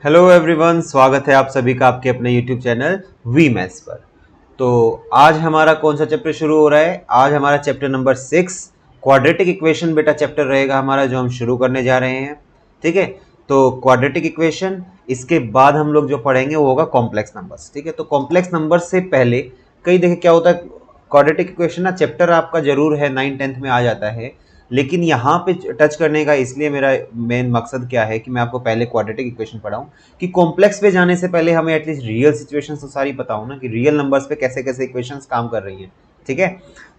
Hello everyone, स्वागत है आप सभी का आपके अपने यूट्यूब चैनल वी मैथ्स पर। तो आज हमारा कौन सा चैप्टर शुरू हो रहा है? आज हमारा चैप्टर नंबर 6 क्वाड्रेटिक इक्वेशन बेटा चैप्टर रहेगा हमारा, जो हम शुरू करने जा रहे हैं। ठीक है, तो क्वाड्रेटिक इक्वेशन, इसके बाद हम लोग जो पढ़ेंगे वो होगा कॉम्प्लेक्स नंबर्स। ठीक है, तो कॉम्प्लेक्स नंबर्स से पहले कई देखिए क्या होता है, क्वाड्रेटिक इक्वेशन ना चैप्टर आपका जरूर है 9th-10th में आ जाता है, लेकिन यहाँ पे टच करने का इसलिए मेरा मेन मकसद क्या है कि मैं आपको पहले क्वाड्रेटिक इक्वेशन पढ़ाऊं, कि कॉम्प्लेक्स पे जाने से पहले हमें एटलीस्ट रियल सिचुएशंस तो सारी पता हो ना, कि रियल नंबर्स पे कैसे कैसे इक्वेशंस काम कर रही हैं। ठीक है,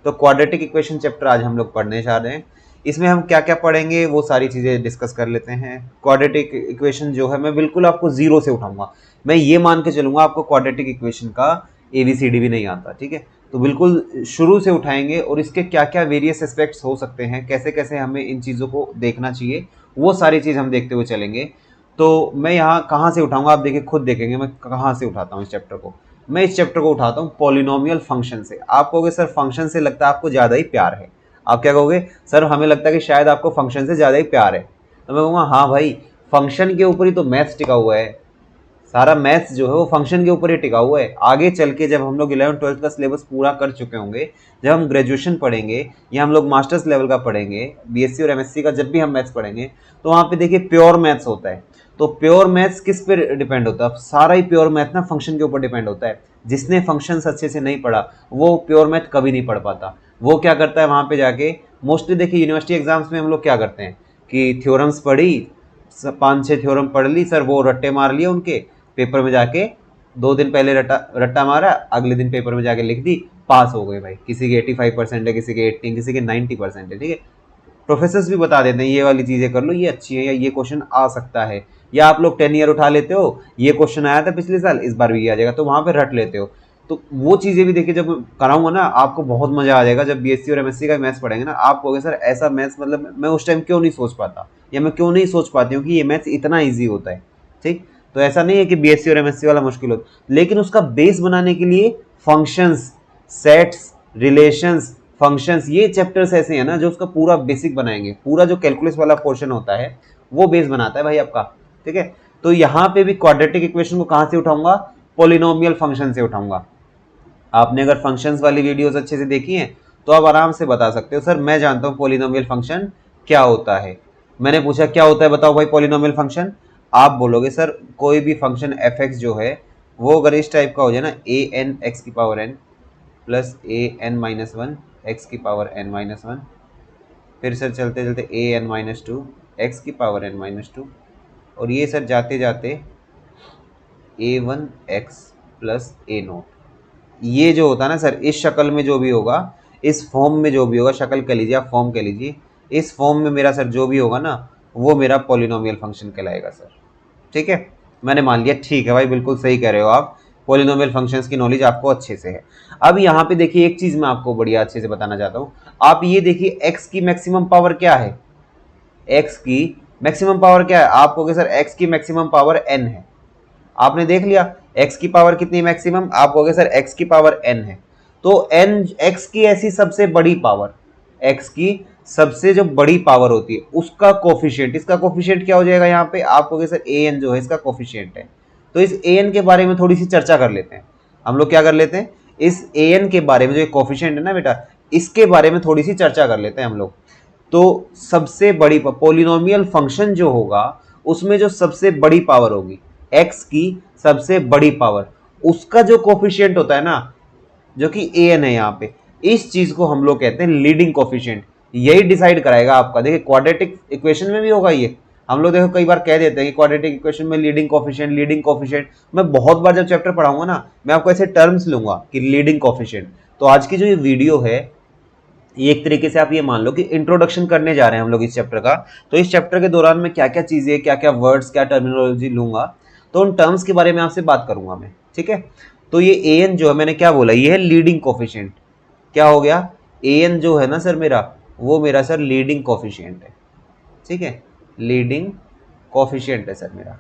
तो क्वाड्रेटिक इक्वेशन चैप्टर आज हम लोग पढ़ने जा रहे हैं। इसमें हम क्या क्या पढ़ेंगे वो सारी चीज़ें डिस्कस कर लेते हैं। क्वाड्रेटिक इक्वेशन जो है मैं बिल्कुल आपको जीरो से उठाऊंगा। मैं ये मान के चलूंगा आपको क्वाड्रेटिक इक्वेशन का ABCD भी नहीं आता। ठीक है, तो बिल्कुल शुरू से उठाएंगे और इसके क्या क्या वेरियस एस्पेक्ट्स हो सकते हैं, कैसे कैसे हमें इन चीज़ों को देखना चाहिए, वो सारी चीज़ हम देखते हुए चलेंगे। तो मैं यहाँ कहाँ से उठाऊंगा, आप देखिए खुद देखेंगे मैं कहाँ से उठाता हूँ इस चैप्टर को। मैं इस चैप्टर को उठाता हूँ पॉलिनोमियल फंक्शन से। आप कहोगे सर फंक्शन से लगता है आपको ज़्यादा ही प्यार है। आप क्या कहोगे? सर हमें लगता है कि शायद आपको फंक्शन से ज़्यादा ही प्यार है। तो मैं कहूँगा हाँ भाई, फंक्शन के ऊपर ही तो मैथ्स टिका हुआ है। सारा मैथ्स जो है वो फंक्शन के ऊपर ही टिका हुआ है। आगे चल के जब हम लोग 11th-12th का सिलेबस पूरा कर चुके होंगे, जब हम ग्रेजुएशन पढ़ेंगे या हम लोग मास्टर्स लेवल का पढ़ेंगे, BSc और MSc का जब भी हम मैथ्स पढ़ेंगे, तो वहाँ पे देखिए प्योर मैथ्स होता है। तो प्योर मैथ्स किस पे डिपेंड होता है? सारा ही प्योर मैथ ना फंक्शन के ऊपर डिपेंड होता है। जिसने फंक्शंस अच्छे से नहीं पढ़ा वो प्योर मैथ कभी नहीं पढ़ पाता। वो क्या करता है वहाँ पे जाके, मोस्टली देखिए यूनिवर्सिटी एग्जाम्स में हम लोग क्या करते हैं कि थ्योरम्स पढ़ी, 5-6 थ्योरम पढ़ ली सर, वो रट्टे मार लिए उनके, पेपर में जाके 2 दिन पहले रट्टा मारा, अगले दिन पेपर में जाके लिख दी, पास हो गए भाई। किसी के 85% है, किसी के 80, किसी के 90% है। ठीक है, प्रोफेसर्स भी बता देते हैं ये वाली चीज़ें कर लो, ये अच्छी है, या ये क्वेश्चन आ सकता है, या आप लोग 10 ईयर उठा लेते हो, ये क्वेश्चन आया था पिछले साल, इस बार भी ये आ जाएगा, तो वहाँ पे रट लेते हो। तो वो चीज़ें भी देखिए, जब कराऊंगा ना आपको बहुत मजा आ जाएगा। जब BSc और MSc का मैथ्स पढ़ेंगे ना, आप कहोगे सर ऐसा मैथ्स मतलब मैं उस टाइम क्यों नहीं सोच पाता, या मैं क्यों नहीं सोच पाती हूँ कि ये मैथ्स इतना ईजी होता है। ठीक, तो ऐसा नहीं है कि BSc और MSc वाला मुश्किल होता, लेकिन उसका बेस बनाने के लिए फंक्शंस, सेट्स, रिलेशंस, फंक्शंस, ये चैप्टर्स ऐसे हैं ना जो उसका पूरा बेसिक बनाएंगे। पूरा जो कैलकुलस वाला पोर्शन होता है वो बेस बनाता है भाई आपका। ठीक है, तो यहाँ पे भी क्वाड्रेटिक इक्वेशन को कहाँ से उठाऊंगा? पॉलिनोमियल फंक्शन से उठाऊंगा। आपने अगर फंक्शंस वाली वीडियोस अच्छे से देखी हैं तो आप आराम से बता सकते हो सर मैं जानता हूँ पॉलिनोमियल फंक्शन क्या होता है। मैंने पूछा क्या होता है बताओ भाई पॉलिनोमियल फंक्शन, आप बोलोगे सर कोई भी फंक्शन f(x) जो है वो अगर इस टाइप का हो जाए ना, an x की power n plus an-1 x की पावर n-1, फिर सर चलते चलते an-2 x की पावर n-2, और ये सर जाते जाते a1x प्लस a0। ये जो होता है ना सर, इस शक्ल में जो भी होगा, इस फॉर्म में जो भी होगा, शक्ल कह लीजिए आप, फॉर्म कह लीजिए, इस फॉर्म में मेरा सर जो भी होगा ना वो मेरा पॉलिनोमियल फंक्शन कहलाएगा सर। ठीक है, मैंने मान लिया। ठीक है भाई, बिल्कुल सही कह रहे हो आप, पॉलिनोमियल फंक्शंस की नॉलेज आपको अच्छे से है। अब यहाँ पे देखिए एक चीज मैं आपको बढ़िया अच्छे से बताना चाहता हूँ। आप ये देखिए x की मैक्सिमम पावर क्या है? x की मैक्सिमम पावर क्या है? आप कहोगे सर x की मैक्सिमम पावर n है। आपने देख लिया x की पावर कितनी मैक्सिमम, आप कहोगे सर x की पावर n है। तो n x की ऐसी सबसे बड़ी पावर, x की सबसे जो बड़ी पावर होती है उसका कोफिशिएंट, इसका कोफिशिएंट क्या हो जाएगा यहाँ पे? आप कहोगे सर an जो है इसका कोफिशिएंट है। तो इस an के बारे में थोड़ी सी चर्चा कर लेते हैं। हम लोग क्या कर लेते हैं, इस an के बारे में, जो कोफिशिएंट है ना बेटा, इसके बारे में थोड़ी सी चर्चा कर लेते हैं हम लोग। तो सबसे बड़ी पॉलिनोमियल फंक्शन जो होगा उसमें जो सबसे बड़ी पावर होगी, x की सबसे बड़ी पावर, उसका जो कोफिशिएंट होता है ना, जो कि an है यहाँ पे, इस चीज को हम लोग कहते हैं लीडिंग कोफिशिएंट। यही डिसाइड कराएगा आपका। देखिए क्वाड्रेटिक इक्वेशन में भी होगा ये। हम लोग देखो कई बार कह देते हैं कि क्वाड्रेटिक इक्वेशन में लीडिंग कोफिशिएंट, लीडिंग कोफिशिएंट। मैं बहुत बार जब चैप्टर पढ़ाऊंगा ना, मैं आपको ऐसे टर्म्स लूंगा कि लीडिंग कोफिशिएंट। तो आज की जो ये वीडियो है, एक तरीके से आप ये मान लो कि इंट्रोडक्शन करने जा रहे हैं हम लोग इस चैप्टर का। तो इस चैप्टर के दौरान मैं क्या क्या चीजें, क्या क्या वर्ड्स, क्या टर्मिनोलॉजी लूंगा, तो उन टर्म्स के बारे में आपसे बात करूंगा मैं। ठीक है, तो ये an जो है, मैंने क्या बोला, ये है लीडिंग कोफिशिएंट। क्या हो गया? an जो है ना सर मेरा, वो मेरा सर लीडिंग कोफिशिएंट है। ठीक है, लीडिंग कोफिशिएंट है सर मेरा।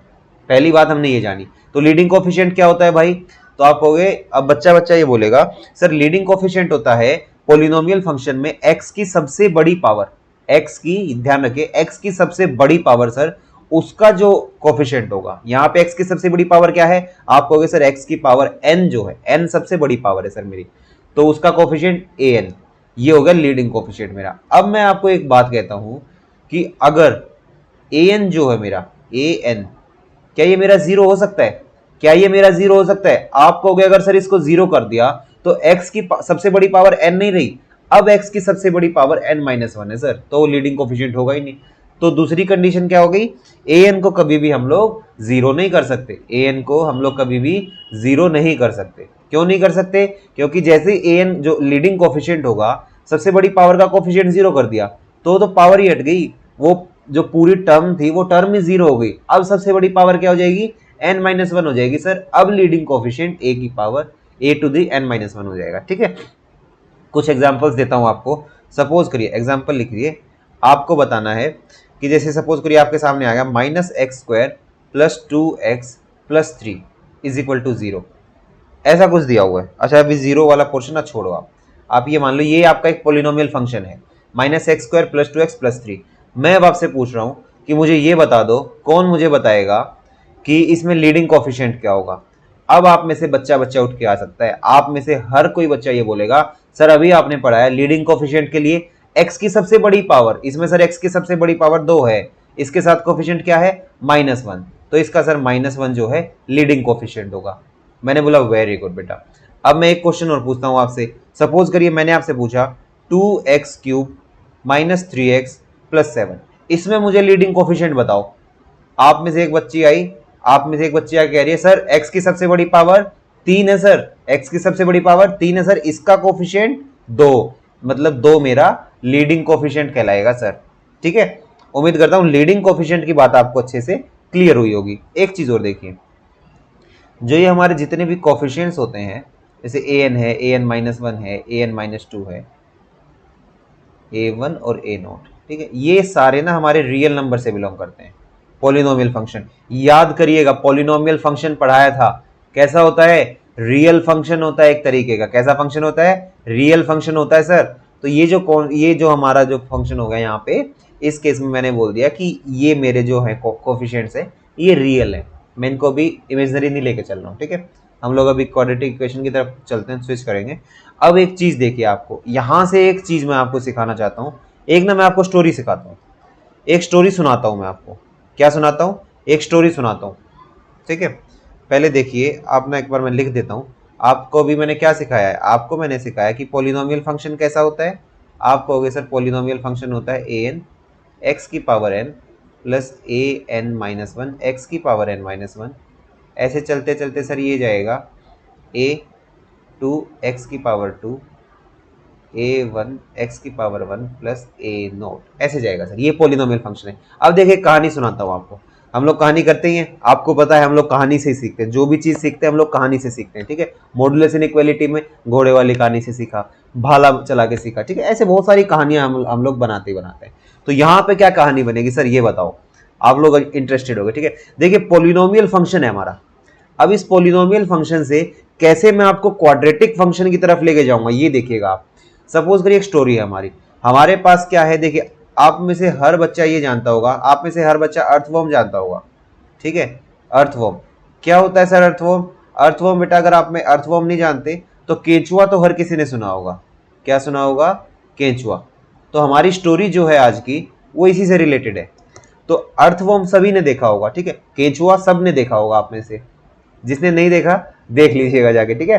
पहली बात हमने ये जानी। तो लीडिंग कोफिशिएंट क्या होता है भाई? तो आप कहोगे, अब बच्चा बच्चा ये बोलेगा सर लीडिंग कोफिशिएंट होता है पॉलिनोमियल फंक्शन में x की सबसे बड़ी पावर, x की, ध्यान रखिए, x की सबसे बड़ी पावर सर, उसका जो कोफिशिएंट होगा, यहाँ पे x की सबसे बड़ी पावर क्या है, आप कहोगे सर x की पावर n जो है, n सबसे बड़ी पावर है सर मेरी, तो उसका कोफिशिएंट an, ये होगा लीडिंग कोफिशिएंट मेरा। अब मैं आपको एक बात कहता हूं कि अगर an जो है मेरा, an क्या ये मेरा जीरो हो सकता है, क्या ये मेरा जीरो हो सकता है? आप कहोगे अगर सर इसको जीरो कर दिया तो x की सबसे बड़ी पावर n नहीं रही, अब x की सबसे बड़ी पावर n-1 है सर, तो लीडिंग कोफिशिएंट होगा ही नहीं। तो दूसरी कंडीशन क्या हो गई, an को कभी भी हम लोग जीरो नहीं कर सकते, an को हम लोग कभी भी जीरो नहीं कर सकते। क्यों नहीं कर सकते? क्योंकि जैसे an जो लीडिंग कोफिशिएंट होगा, सबसे बड़ी पावर का कोफिशिएंट जीरो कर दिया तो पावर ही हट गई, वो जो पूरी टर्म थी वो टर्म ही जीरो हो गई। अब सबसे बड़ी पावर क्या हो जाएगी, n-1 हो जाएगी सर। अब लीडिंग कोफिशिएंट a की power a to the n-1 हो जाएगा। ठीक है, कुछ एग्जांपल्स देता हूं आपको। सपोज करिए, एग्जांपल लिखिए, आपको बताना है कि जैसे सपोज करिए आपके सामने आ गया -x² plus 2x plus 3 is equal to 0, ऐसा कुछ दिया हुआ है। अच्छा, अभी जीरो वाला पोर्शन ना छोड़ो, आप ये मान लो ये आपका एक पोलिनोमियल फंक्शन है, -x² प्लस 2x प्लस 3। मैं अब आपसे पूछ रहा हूं कि मुझे ये बता दो, कौन मुझे बताएगा कि इसमें लीडिंग कोफिशिएंट क्या होगा। अब आप में से बच्चा उठ के आ सकता है, आप में से हर कोई बच्चा ये बोलेगा सर अभी आपने पढ़ा है लीडिंग कोफिशिएंट के लिए x की सबसे बड़ी पावर, इसमें सर x की सबसे बड़ी पावर 2 है, इसके साथ कोफिशिएंट क्या है, -1, तो इसका सर -1 जो है लीडिंग कोफिशिएंट होगा। मैंने बोला वेरी गुड बेटा। अब मैं एक क्वेश्चन और पूछता हूं आपसे। सपोज करिए मैंने आपसे पूछा 2x³ - 3x प्लस 7, इसमें मुझे लीडिंग कोफिशिएंट बताओ। आप में से एक बच्ची आई, कह रही है सर x की सबसे बड़ी पावर 3 है सर, x की सबसे बड़ी पावर 3 है सर, इसका कोफिशिएंट 2, मतलब 2 मेरा लीडिंग कोफिशिएंट कहलाएगा सर। ठीक है, उम्मीद करता हूं लीडिंग कोफिशिएंट की बात आपको अच्छे से क्लियर हुई होगी। एक चीज और देखिए, जो ये हमारे जितने भी कोफिशिएंट्स होते हैं, जैसे an है, an-1 है, an-2 है, a1 और a0, ठीक है, ये सारे ना हमारे रियल नंबर से बिलोंग करते हैं। पॉलिनोमियल फंक्शन याद करिएगा, पॉलिनोमियल फंक्शन पढ़ाया था, कैसा होता है, रियल फंक्शन होता है एक तरीके का। कैसा फंक्शन होता है, रियल फंक्शन होता है सर। तो ये जो हमारा जो फंक्शन होगा यहाँ पे, इस केस में मैंने बोल दिया कि ये मेरे जो है कोफिशिएंट्स है ये रियल है, मैं इनको भी इमेजिनरी नहीं लेके चल रहा हूँ। ठीक है, हम लोग अभी क्वाड्रेटिक इक्वेशन की तरफ चलते हैं, स्विच करेंगे। अब एक चीज देखिए, आपको यहां से एक चीज मैं आपको सिखाना चाहता हूं। एक ना मैं आपको स्टोरी सिखाता हूं, एक स्टोरी सुनाता हूं मैं आपको। क्या सुनाता हूं, एक स्टोरी सुनाता हूं। ठीक है, पहले देखिए, आप ना एक बार मैं लिख देता हूं। आपको भी मैंने क्या सिखाया है, आपको मैंने सिखाया कि पॉलिनोमियल फंक्शन कैसा होता है। आप कहोगे सर पॉलिनोमियल फंक्शन होता है an x की power n plus an-1 x की पावर n-1। ऐसे चलते चलते सर ये जाएगा a2 x की पावर 2, a1 x की पावर 1 प्लस a0, ऐसे जाएगा सर। ये पॉलिनोमियल फंक्शन है। अब देखिए कहानी सुनाता हूँ आपको। हम लोग कहानी करते ही हैं, आपको पता है हम लोग कहानी से ही सीखते हैं, जो भी चीज सीखते हैं हम लोग कहानी से सीखते हैं। ठीक है, मॉडुलस इनइक्वालिटी में घोड़े वाली कहानी से सीखा, भाला चला के सीखा। ठीक है, ऐसे बहुत सारी कहानियां हम लोग बनाते ही बनाते हैं। तो यहाँ पे क्या कहानी बनेगी सर, ये बताओ, आप लोग इंटरेस्टेड हो गए। ठीक है, देखिए पॉलिनोमियल फंक्शन है हमारा। अब इस पॉलिनोमियल फंक्शन से कैसे मैं आपको क्वाड्रेटिक फंक्शन की तरफ लेके जाऊंगा, ये देखिएगा आप। सपोज करिए एक स्टोरी है हमारी, हमारे पास क्या है, देखिए आप में से हर बच्चा ये जानता होगा, आप में से हर बच्चा अर्थवर्म जानता होगा। ठीक है, अर्थवर्म क्या होता है सर, अर्थवर्म बेटा अगर आप में अर्थवर्म नहीं जानते तो केंचुआ तो हर किसी ने सुना होगा। क्या सुना होगा, केंचुआ। तो हमारी स्टोरी जो है आज की वो इसी से रिलेटेड है। तो अर्थवर्म सभी ने देखा होगा, ठीक है, केंचुआ सब ने देखा होगा आप में से, जिसने नहीं देखा देख लीजिएगा जाके। ठीक है,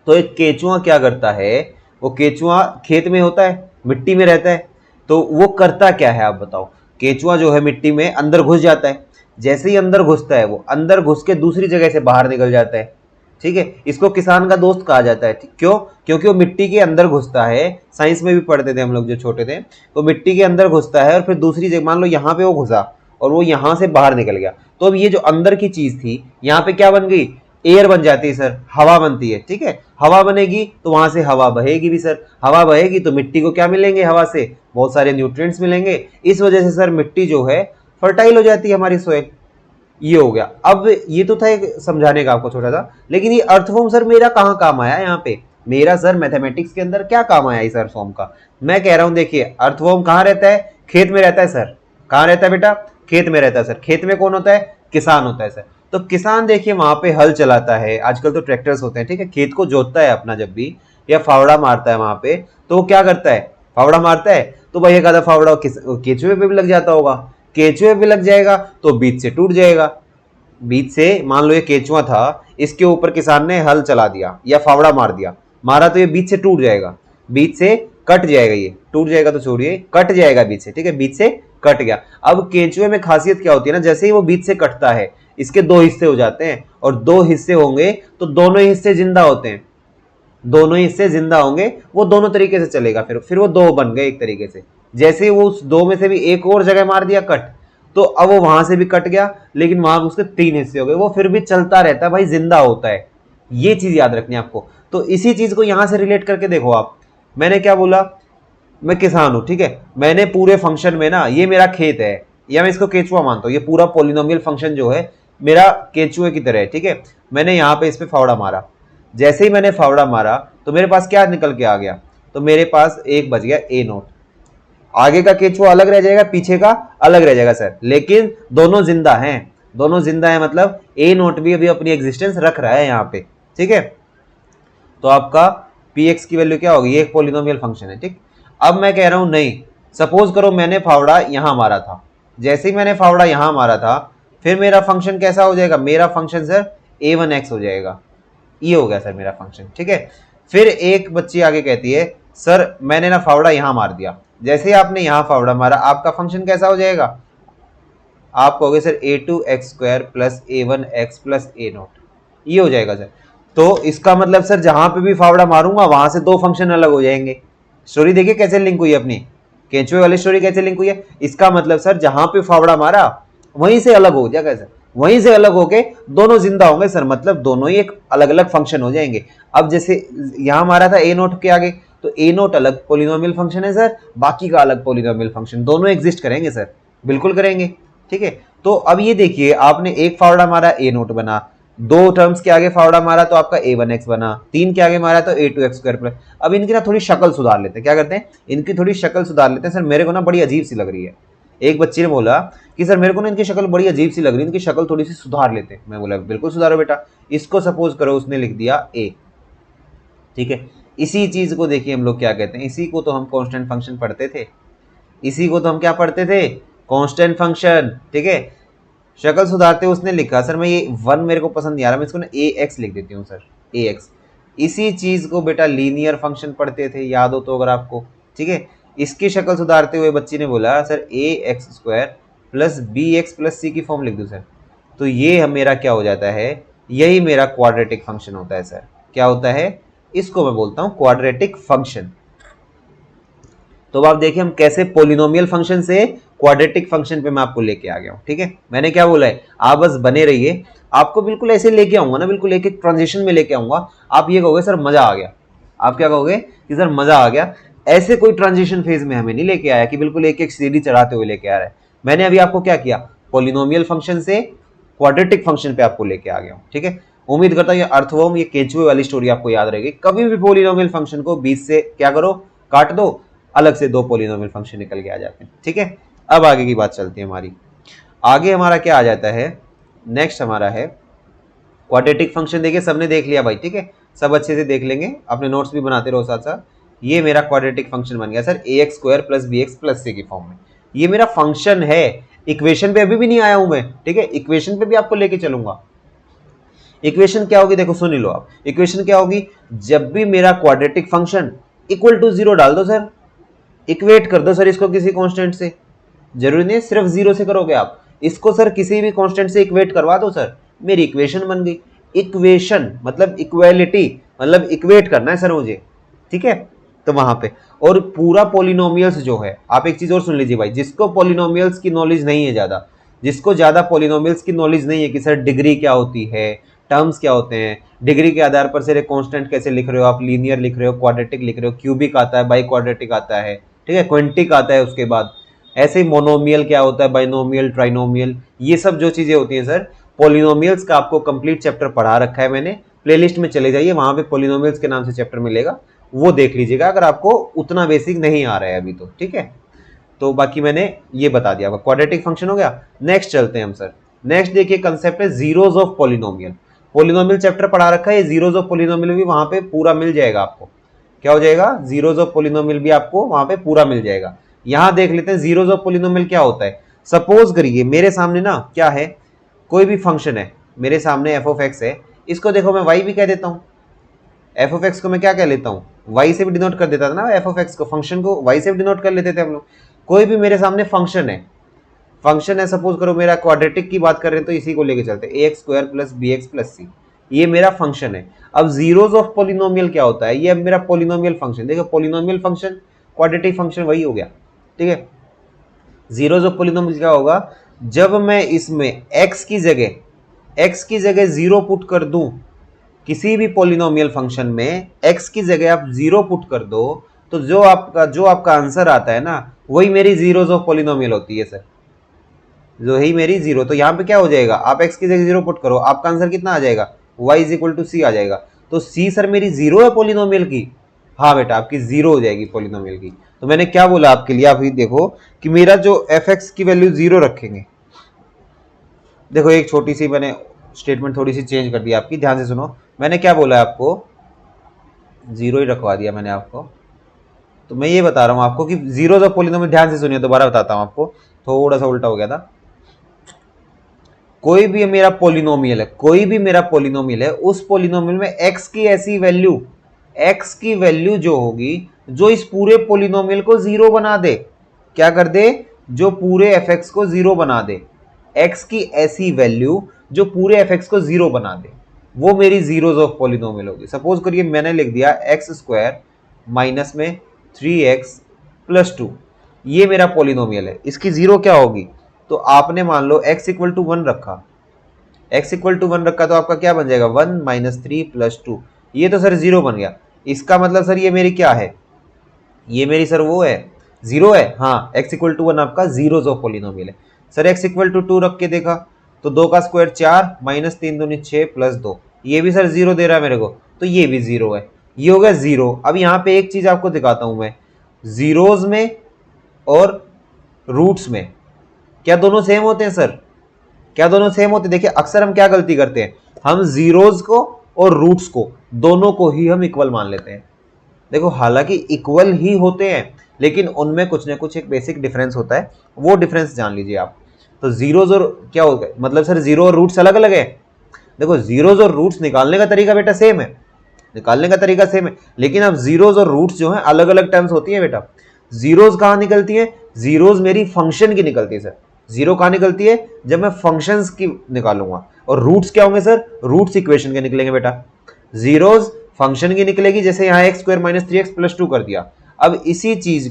तो एक केंचुआ क्या करता है, वो केंचुआ खेत में होता है, मिट्टी में रहता है, तो वो करता क्या है आप बताओ। केंचुआ जो है मिट्टी में अंदर घुस जाता है, जैसे ही अंदर घुसता है वो अंदर घुस के दूसरी जगह से बाहर निकल जाता है। ठीक है, इसको किसान का दोस्त कहा जाता है। क्यों, क्योंकि वो मिट्टी के अंदर घुसता है। साइंस में भी पढ़ते थे हम लोग जो छोटे थे, तो मिट्टी के अंदर घुसता है और फिर दूसरी जगह, मान लो यहाँ पे वो घुसा और वो यहाँ से बाहर निकल गया, तो अब ये जो अंदर की चीज थी यहाँ पे क्या बन गई, एयर बन जाती है सर, हवा बनती है। ठीक है, हवा बनेगी तो वहां से हवा बहेगी भी सर, हवा बहेगी तो मिट्टी को क्या मिलेंगे, हवा से बहुत सारे न्यूट्रिएंट्स मिलेंगे। इस वजह से सर मिट्टी जो है फर्टाइल हो जाती है हमारी सोइल। ये हो गया। अब ये तो था एक समझाने का आपको छोटा सा, लेकिन ये अर्थवर्म सर मेरा कहाँ काम आया यहाँ पे, मेरा सर मैथमेटिक्स के अंदर क्या काम आया इस अर्थवर्म का। मैं कह रहा हूं देखिए, अर्थवर्म कहाँ रहता है, खेत में रहता है सर। कहाँ रहता है बेटा, खेत में रहता है सर। खेत में कौन होता है? किसान होता है सर। तो किसान देखिए वहां पे हल चलाता है, आजकल तो ट्रैक्टर्स होते हैं, ठीक है, खेत को जोतता है अपना जब भी, या फावड़ा मारता है वहां पे, तो वो क्या करता है? फावड़ा मारता है, तो भाई एक आधा फावड़ा केचुए पे भी लग जाता होगा, केचुए पे लग जाएगा तो बीच से टूट जाएगा। बीच से मान लो ये केचुआ था, इसके ऊपर किसान ने हल चला दिया या फावड़ा मार दिया, मारा तो ये बीच से टूट जाएगा, बीच से कट जाएगा, ये टूट जाएगा तो छोड़िए, कट जाएगा बीच से, ठीक है, बीच से कट गया। अब केचुए में खासियत क्या होती है ना, जैसे ही वो बीच से कटता है इसके दो हिस्से हो जाते हैं, और दो हिस्से होंगे तो दोनों हिस्से जिंदा होते हैं, दोनों हिस्से जिंदा होंगे, वो दोनों तरीके से चलेगा, फिर वो दो बन गए एक तरीके से। जैसे ही वो उस दो में से भी एक और जगह मार दिया कट, तो अब वो वहां से भी कट गया, लेकिन वहां उसके तीन हिस्से हो गए, वो फिर भी चलता रहता है भाई, जिंदा होता है। ये चीज याद रखनी है आपको। तो इसी चीज को यहां से रिलेट करके देखो आप, मैंने क्या बोला, मैं किसान हूं, ठीक है, मैंने पूरे फंक्शन में ना, ये मेरा खेत है, या मैं इसको केचुआ मानता हूं, ये पूरा पॉलिनोमियल फंक्शन जो है मेरा केचुए की तरह है, ठीक है। मैंने यहाँ पे इस पे फावड़ा मारा, जैसे ही मैंने फावड़ा मारा तो मेरे पास क्या निकल के आ गया, तो मेरे पास एक बच गया ए नोट। आगे का केचुआ अलग रह जाएगा, पीछे का अलग रह जाएगा सर, लेकिन दोनों जिंदा हैं, दोनों जिंदा है, मतलब ए नोट भी अभी अपनी एग्जिस्टेंस रख रहा है यहाँ पे, ठीक है। तो आपका पी एक्स की वैल्यू क्या होगी, ये एक पॉलिनोमियल फंक्शन है, ठीक। अब मैं कह रहा हूं नहीं, सपोज करो मैंने फावड़ा यहां मारा था, जैसे ही मैंने फावड़ा यहां मारा था, फिर मेरा फंक्शन कैसा हो जाएगा, मेरा फंक्शन सर a1x हो जाएगा, ये हो गया सर मेरा फंक्शन, ठीक है। फिर एक बच्ची आगे कहती है सर मैंने ना फावड़ा यहां मार दिया, जैसे ही आपने यहां फावड़ा मारा आपका फंक्शन कैसा हो जाएगा, आप कहोगे sir a2x² plus a1x plus a note, ये हो जाएगा सर। तो इसका मतलब सर जहां पे भी फावड़ा मारूंगा वहां से दो फंक्शन अलग हो जाएंगे। स्टोरी देखिए कैसे लिंक हुई है अपनी, केंचुए वाली स्टोरी कैसे लिंक हुई है। इसका मतलब सर जहां पे फावड़ा मारा वहीं से अलग हो जाएगा सर, वहीं से अलग होके दोनों जिंदा होंगे सर, मतलब दोनों ही एक अलग अलग फंक्शन हो जाएंगे। अब जैसे यहां मारा था ए नोट के आगे, तो ए नोट अलग पॉलिनोमियल फंक्शन है सर, बाकी का अलग पॉलिनोमियल फंक्शन, दोनों एग्जिस्ट करेंगे सर, बिल्कुल करेंगे, ठीक है। तो अब ये देखिए आपने एक फावड़ा मारा ए नोट बना, दो टर्म्स के आगे फावड़ा मारा तो आपका a1x बना, तीन के आगे मारा तो a2x² प्लस। अब इनकी ना थोड़ी शक्ल सुधार लेते हैं, क्या करते हैं, इनकी थोड़ी शक्ल सुधार लेते हैं सर, मेरे को ना बड़ी अजीब सी लग रही है। एक बच्चे ने बोला कि सर मेरे को ना इनकी शक्ल बड़ी अजीब सी लग रही है, इनकी शक्ल थोड़ी सी सुधार लेते हैं। मैं बोला बिल्कुल सुधारो बेटा, इसको सपोज करो उसने लिख दिया a, ठीक है। इसी चीज को देखिए हम लोग क्या कहते हैं, इसी को तो हम कांस्टेंट फंक्शन पढ़ते थे, इसी को तो हम क्या पढ़ते थे, कांस्टेंट फंक्शन, ठीक है। शक्ल सुधारते उसने लिखा सर मैं ये वन मेरे को पसंद नहीं आ रहा, मैं इसको ना ए एक्स लिख देती हूँ सर, ए एक्स। इसी चीज को बेटा लीनियर फंक्शन पढ़ते थे, याद हो तो अगर आपको, ठीक है। इसकी शक्ल सुधारते हुए बच्ची ने बोला sir a² plus bx plus c की फॉर्म लिख दो सर, तो ये मेरा क्या हो जाता है, यही मेरा क्वाड्रेटिक फंक्शन होता है सर। क्या होता है, इसको मैं बोलता हूं क्वाड्रेटिक फंक्शन। तो अब आप देखिए हम कैसे पॉलिनोमियल फंक्शन से क्वाड्रेटिक फंक्शन पे मैं आपको लेके आ गया हूं, ठीक है। मैंने क्या बोला है, आप बस बने रहिए, आपको बिल्कुल ऐसे लेके आऊंगा ना, बिल्कुल एक एक ट्रांजिशन में लेके आऊंगा, आप ये कहोगे सर मजा आ गया। आप क्या कहोगे कि सर मजा आ गया। ऐसे कोई ट्रांजिशन फेज में हमें नहीं लेके आया कि बिल्कुल एक एक सीढ़ी चढ़ाते हुए लेके आ रहा है। मैंने अभी आपको क्या किया, पॉलिनोमियल फंक्शन से क्वाड्रेटिक फंक्शन पे आपको लेके आ गया हूं, ठीक है। उम्मीद करता हूं ये अर्थवर्म, ये केंचुए वाली स्टोरी आपको याद रहेगी। कभी भी पॉलिनोमियल फंक्शन को बीच से क्या करो, काट दो, अलग से दो पॉलिनोमियल फंक्शन निकल के आ जाते हैं, ठीक है। अब आगे की बात चलती है हमारी, आगे हमारा क्या आ जाता है, नेक्स्ट हमारा है क्वाड्रेटिक फंक्शन। देखिए सबने देख लिया भाई, ठीक है, सब अच्छे से देख लेंगे, अपने नोट्स भी बनाते रहो साथ साथ। ये मेरा क्वाड्रेटिक फंक्शन बन गया sir ax² plus bx plus c की फॉर्म में, ये मेरा फंक्शन है। इक्वेशन पे अभी भी नहीं आया हूं मैं, ठीक है, इक्वेशन पे भी आपको लेके चलूंगा। इक्वेशन क्या होगी देखो सुन लो आप, इक्वेशन क्या होगी, जब भी मेरा क्वाड्रेटिक फंक्शन इक्वल टू 0 डाल दो सर, इक्वेट कर दो सर इसको किसी कांस्टेंट से, जरूरी नहीं सिर्फ 0 से करोगे आप, इसको सर किसी भी कांस्टेंट से इक्वेट करवा दो सर, मेरी इक्वेशन बन गई। इक्वेशन मतलब इक्वालिटी, मतलब इक्वेट करना है सर मुझे, ठीक है। तो वहां पे और पूरा पॉलिनोमियल्स जो है, आप एक चीज और सुन लीजिए भाई, जिसको पॉलिनोमियल्स की नॉलेज नहीं है ज्यादा, जिसको ज्यादा पॉलिनोमियल्स की नॉलेज नहीं है कि सर डिग्री क्या होती है, टर्म्स क्या होते हैं, डिग्री के आधार पर सर कांस्टेंट कैसे लिख रहे हो आप, लीनियर लिख रहे हो, क्वाड्रेटिक लिख रहे हो, क्यूबिक आता है, बाई क्वाड्रेटिक आता है, ठीक है, क्विंटिक आता है उसके बाद, ऐसे ही मोनोमियल क्या होता है, बाइनोमियल, ट्राइनोमियल, ये सब जो चीजें होती हैं सर, पॉलिनोमियल्स का आपको कंप्लीट चैप्टर पढ़ा रखा है मैंने, प्लेलिस्ट में चले जाइए, वहां पे पॉलिनोमियल्स के नाम से चैप्टर मिलेगा, वो देख लीजिएगा अगर आपको उतना बेसिक नहीं आ रहा है अभी तो, ठीक है। तो बाकी मैंने ये बता दिया, क्वाड्रेटिक फंक्शन हो गया। नेक्स्ट चलते हैं हम सर। नेक्स्ट देखिए कंसेप्ट है zeros of polynomial. Polynomial chapter पढ़ा रखा है, जीरोस ऑफ पॉलिनोमियल भी वहां पे पूरा मिल जाएगा आपको। क्या हो जाएगा? जीरोस ऑफ पॉलिनोमियल भी आपको वहां पे पूरा मिल जाएगा। यहां देख लेते हैं जीरोस ऑफ पॉलिनोमियल क्या होता है। सपोज करिए मेरे सामने ना क्या है, कोई भी फंक्शन है मेरे सामने, एफ ऑफ एक्स है, इसको देखो मैं वाई भी कह देता हूं। एफ ऑफ एक्स को मैं क्या कह लेता हूं? वाई से भी डिनोट कर देता था ना, एफ ऑफ एक्स को, फंक्शन को वाई से भी डिनोट कर लेते थे हम लोग। कोई भी मेरे सामने फंक्शन है, सपोज करो मेरा क्वाड्रेटिक की बात कर रहे हैं तो इसी को लेके चलते हैं, a x square plus b x plus c, ये मेरा फंक्शन है। अब जीरोस ऑफ पॉलिनोमियल क्या होता है? ये अब मेरा पॉलिनोमियल फंक्शन, देखो पॉलिनोमियल फंक्शन क्वाड्रेटिक फंक्शन वही हो गया, ठीक है। जीरोस ऑफ पॉलिनोमियल क्या होगा? जब मैं इसमें x की जगह जीरो पुट कर दूं, किसी भी पॉलिनोमियल फंक्शन में x की जगह आप जीरो पुट कर दो, तो जो आपका आंसर आता है ना, वही मेरी जीरोस ऑफ पॉलिनोमियल होती है सर, जो ही मेरी जीरो। तो यहाँ पे क्या हो जाएगा? आप x की जगह जीरो पुट करो, आपका आंसर कितना आ जाएगा? y इज इक्वल टू सी आ जाएगा। तो c सर मेरी जीरो है पॉलिनोमियल की? हाँ बेटा, आपकी जीरो हो जाएगी पॉलिनोमियल की। तो मैंने क्या बोला आपके लिए, आप ये देखो कि मेरा जो fx की वैल्यू जीरो रखेंगे, देखो एक छोटी सी मैंने स्टेटमेंट थोड़ी सी चेंज कर दी आपकी, ध्यान से सुनो। मैंने क्या बोला आपको? जीरो ही रखवा दिया मैंने आपको। तो मैं ये बता रहा हूं आपको कि जीरो ऑफ पॉलिनोमियल, ध्यान से सुनिए, दोबारा बताता हूं आपको, थोड़ा सा उल्टा हो गया था। कोई भी मेरा पॉलिनोमियल है, उस पॉलिनोमियल में x की वैल्यू जो होगी, जो इस पूरे पॉलिनोमियल को जीरो बना दे, क्या कर दे? जो पूरे fx को जीरो बना दे, x की ऐसी वैल्यू जो पूरे fx को जीरो बना दे, वो मेरी जीरोस ऑफ पॉलिनोमियल होगी। सपोज करिए मैंने लिख दिया एक्स स्क्वायर माइनस में 3x प्लस 2, ये मेरा पॉलिनोमियल है, इसकी जीरो क्या होगी? तो आपने मान लो x इक्वल टू 1 रखा, तो आपका क्या बन जाएगा? 1 माइनस 3 प्लस 2, ये तो सर जीरो बन गया। इसका मतलब सर ये मेरी क्या है? ये मेरी सर वो है, जीरो है। हाँ, x इक्वल टू 1 आपका जीरोस ऑफ पॉलिनोमियल है। सर x इक्वल टू 2 रख के देखा तो 2 का स्क्वायर 4 माइनस 3 दूनी 6 प्लस 2, ये भी सर जीरो दे रहा है मेरे को, तो ये भी जीरो है, ये हो गया जीरो। अब यहाँ पे एक चीज आपको दिखाता हूं मैं, जीरोस में और रूट्स में क्या दोनों सेम होते हैं सर? क्या दोनों सेम होते हैं? देखिए अक्सर हम क्या गलती करते हैं, हम जीरोस को और रूट्स को दोनों को ही हम इक्वल मान लेते हैं। देखो हालांकि इक्वल ही होते हैं, लेकिन उनमें कुछ ना कुछ एक बेसिक डिफरेंस होता है, वो डिफरेंस जान लीजिए आप। तो जीरोस और क्या हो गए, मतलब सर जीरो और रूट्स अलग अलग है। देखो जीरोस और रूट्स निकालने का तरीका बेटा सेम है, लेकिन अब जीरोस और रूट्स जो है अलग अलग टर्म्स होती है बेटा। जीरोस कहां निकलती है? जीरोस मेरी फंक्शन की निकलती है सर। जीरो कहां निकलती है? जब मैं फंक्शंस की निकालूंगा। और रूट्स क्या होंगे सर? रूट्स इक्वेशन के निकलेंगे बेटा। जीरोस फंक्शन की निकलेगी, जैसे यहाँ x square minus 3x plus 2 कर दिया। अब इसी चीज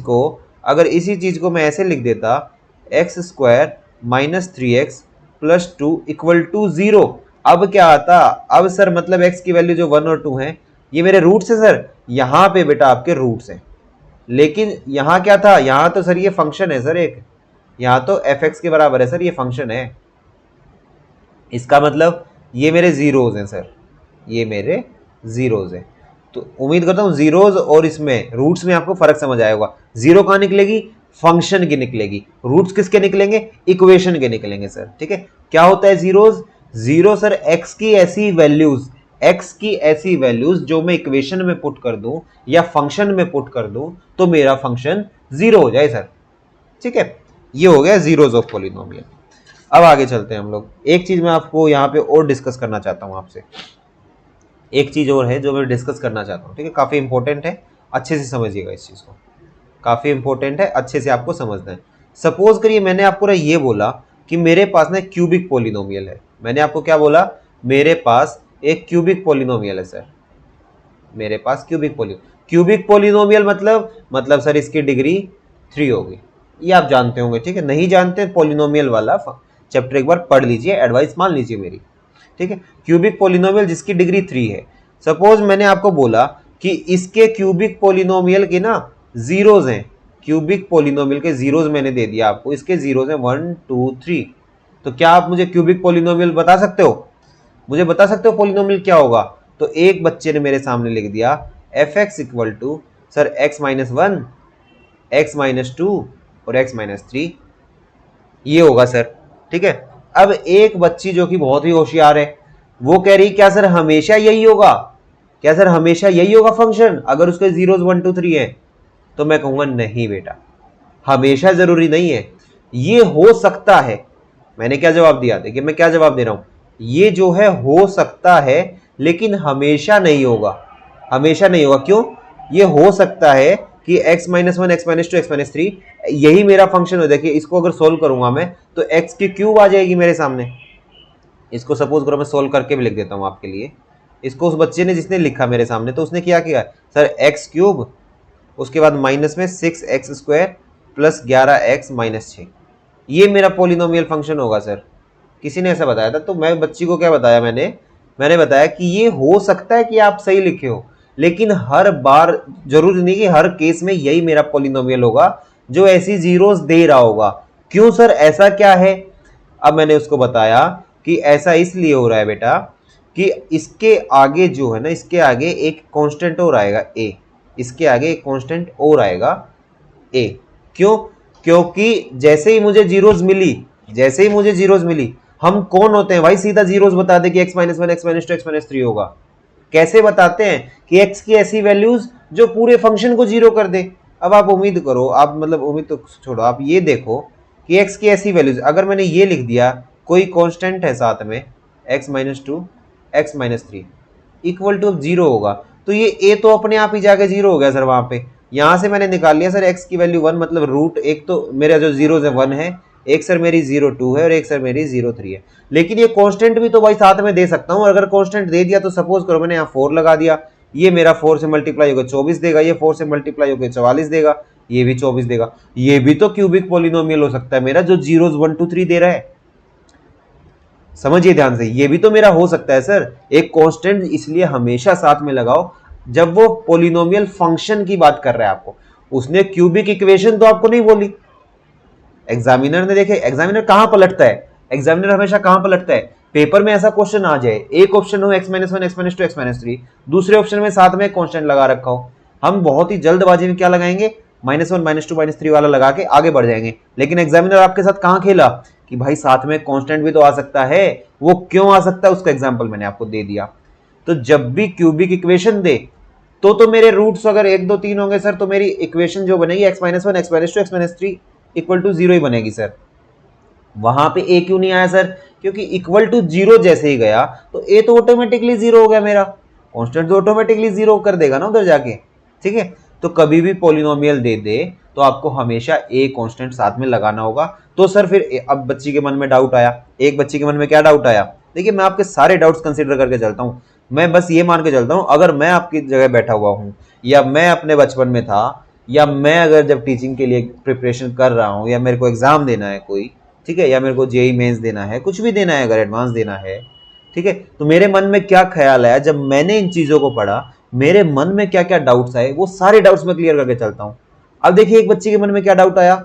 को मैं ऐसे लिख देता, x square minus 3x plus 2 equal to 0। अब क्या आता? अब सर मतलब x की वैल्यू जो 1 और 2 है, ये मेरे रूट्स है सर। यहां पे बेटा आपके रूट्स हैं, लेकिन यहां क्या था? यहां तो सर ये फंक्शन है सर एक, यहां तो fx के बराबर है सर, ये फंक्शन है। इसका मतलब ये मेरे जीरोज हैं सर, ये मेरे जीरोज हैं। तो उम्मीद करता हूं जीरोज और इसमें रूट्स में आपको फर्क समझ आया होगा। जीरो कहां निकलेगी? फंक्शन की निकलेगी। रूट्स किसके निकलेंगे? इक्वेशन के निकलेंगे सर, ठीक है। क्या होता है जीरोज? जीरो सर x की ऐसी वैल्यूज जो मैं इक्वेशन में पुट कर दूं या फंक्शन में पुट कर दूं, तो मेरा फंक्शन जीरो हो जाए सर, ठीक है। ये हो गया जीरोस ऑफ पॉलिनोमियल। अब आगे चलते हैं हम लोग। एक चीज मैं आपको यहाँ पे और डिस्कस करना चाहता हूँ आपसे, एक चीज और है जो मैं डिस्कस करना चाहता हूँ, ठीक है। काफी इंपॉर्टेंट है, अच्छे से समझिएगा इस चीज को, काफी इंपॉर्टेंट है, अच्छे से आपको समझना है। सपोज करिए मैंने आपको ये बोला कि मेरे पास ना क्यूबिक पॉलिनोमियल है। मैंने आपको क्या बोला? मेरे पास एक क्यूबिक पॉलिनोमियल है सर, मेरे पास क्यूबिक पॉलिनोमियल मतलब सर इसकी डिग्री 3 होगी, ये आप जानते होंगे, ठीक है। नहीं जानते पॉलिनोमियल वाला चैप्टर एक बार पढ़ लीजिए, एडवाइस मान लीजिए मेरी, ठीक है। क्यूबिक पॉलिनोमियल जिसकी डिग्री 3 है। सपोज मैंने आपको बोला कि इसके क्यूबिक पॉलिनोमियल के ना जीरोज हैं, क्यूबिक पॉलिनोमियल के जीरोज मैंने दे दिया आपको, इसके जीरोज हैं 1 2 3। तो क्या आप मुझे क्यूबिक पॉलिनोमियल बता सकते हो? मुझे बता सकते हो पॉलिनोमियल क्या होगा? तो एक बच्चे ने मेरे सामने लिख दिया f x equal to sir x minus 1 x minus 2 और x-3 ये होगा सर। ठीक है, अब एक बच्ची जो कि बहुत ही होशियार है वो कह रही क्या सर हमेशा यही होगा, क्या सर हमेशा यही होगा फंक्शन अगर उसके जीरोस 1 2 3 है? तो मैं कहूंगा नहीं बेटा, हमेशा जरूरी नहीं है, ये हो सकता है। मैंने क्या जवाब दिया, देखिए मैं क्या जवाब दे रहा हूं, ये जो है हो सकता है लेकिन हमेशा नहीं होगा, हमेशा नहीं होगा। क्यों? ये हो सकता है कि x-1 x-2 x-3 यही मेरा फंक्शन हो। देखिए इसको अगर सोल्व करूंगा मैं तो x की क्यूब आ जाएगी मेरे सामने। इसको सपोज करो मैं सोल्व करके भी लिख देता हूं आपके लिए। इसको उस बच्चे ने जिसने लिखा मेरे सामने तो उसने क्या किया सर x क्यूब, उसके बाद माइनस में 6x² प्लस 11x-6, ये मेरा पोलिनोमियल फंक्शन होगा सर। किसी ने ऐसा बताया था, तो मैं बच्ची को क्या बताया, मैंने बताया कि ये हो सकता है कि आप सही लिखे हो लेकिन हर बार जरूरी नहीं कि हर केस में यही मेरा पोलिनोमियल होगा जो ऐसी जीरोस दे रहा होगा। क्यों सर ऐसा क्या है? अब मैंने उसको बताया कि ऐसा इसलिए हो रहा है बेटा कि इसके आगे जो है ना, इसके आगे एक कांस्टेंट और आएगा a, इसके आगे एक कांस्टेंट और आएगा a। क्यों? क्योंकि जैसे ही मुझे जीरोस मिली, हम कौन होते हैं भाई, सीधा जीरोस बता दे कि x-1 x-2 x-3 होगा। कैसे बताते हैं कि x की ऐसी वैल्यूज जो पूरे फंक्शन को जीरो कर दे। अब आप उम्मीद करो, आप मतलब उम्मीद तो छोड़ो, आप ये देखो कि x की ऐसी वैल्यूज, अगर मैंने ये लिख दिया कोई कांस्टेंट है साथ में x-2 x-3 equal to zero होगा, तो ये a तो अपने आप ही जाके जीरो हो गया सर। वहां पे यहां से मैंने निकाल लिया सर x की वैल्यू 1, मतलब रूट एक तो मेरा जो जीरो है 1 है, एक सर मेरी 0.2 है और एक सर मेरी 0.3 है। लेकिन ये कांस्टेंट भी तो भाई साथ में दे सकता हूं। अगर कांस्टेंट दे दिया तो सपोज करो मैंने यहाँ 4 लगा दिया, ये मेरा 4 से मल्टीप्लाई होकर 24 देगा, ये 4 से मल्टीप्लाई होकर 44 देगा, ये भी 24 देगा। ये भी तो क्यूबिक पोलिनोमियल हो सकता है मेरा जो जीरोस 1 2 3 दे रहा है। समझिए ध्यान से, ये भी तो मेरा हो सकता है सर। एक कांस्टेंट इसलिए हमेशा साथ में लगाओ जब वो पोलिनोमियल फंक्शन की बात कर रहा है आपको। उसने क्यूबिक इक्वेशन तो आपको नहीं बोली। एग्जामिनर ने, देखे एग्जामिनर कहां पलटता है, एग्जामिनर हमेशा कहां पलटता है, पेपर में ऐसा क्वेश्चन आ जाए, एक ऑप्शन हो x-1 x-2 x-3, दूसरे ऑप्शन में साथ में कांस्टेंट लगा रखा हो, हम बहुत ही जल्दबाजी में क्या लगाएंगे, -1 -2 -3 वाला लगा के आगे बढ़ जाएंगे। लेकिन एग्जामिनर आपके साथ कहां खेला कि भाई साथ में कांस्टेंट भी तो आ सकता है। वो क्यों आ सकता है उसका एग्जाम्पल मैंने आपको दे दिया। तो जब भी क्यूबिक इक्वेशन दे तो मेरे रूट्स अगर 1 2 3 होंगे सर, तो मेरी इक्वेशन जो बनेगी x-1 x-2 x-3 equal to 0 ही बनेगी सर। वहां पे a क्यों नहीं आया सर? क्योंकि इक्वल टू 0 जैसे ही गया तो a तो ऑटोमेटिकली 0 हो गया, मेरा कांस्टेंट तो ऑटोमेटिकली 0 कर देगा ना उधर जाके। ठीक है, तो कभी भी पॉलिनोमियल दे दे तो आपको हमेशा a कांस्टेंट साथ में लगाना होगा। तो सर फिर अब बच्ची के मन में डाउट आया, एक बच्ची के मन में क्या डाउट आया, देखिए मैं आपके सारे डाउट्स कंसीडर करके चलता हूं। मैं बस ये मान के चलता हूं अगर मैं आपकी जगह बैठा हुआ हूं, या मैं अपने बचपन में था, या मैं अगर जब टीचिंग के लिए प्रिपरेशन कर रहा हूं, या मेरे को एग्जाम देना है कोई, ठीक है, या मेरे को जेई मेंस देना है, कुछ भी देना है, अगर एडवांस देना है, ठीक है, तो मेरे मन में क्या ख्याल आया जब मैंने इन चीजों को पढ़ा, मेरे मन में क्या क्या डाउट्स आए, वो सारे डाउट्स मैं क्लियर करके चलता हूं। अब देखिए एक बच्चे के मन में क्या डाउट आया,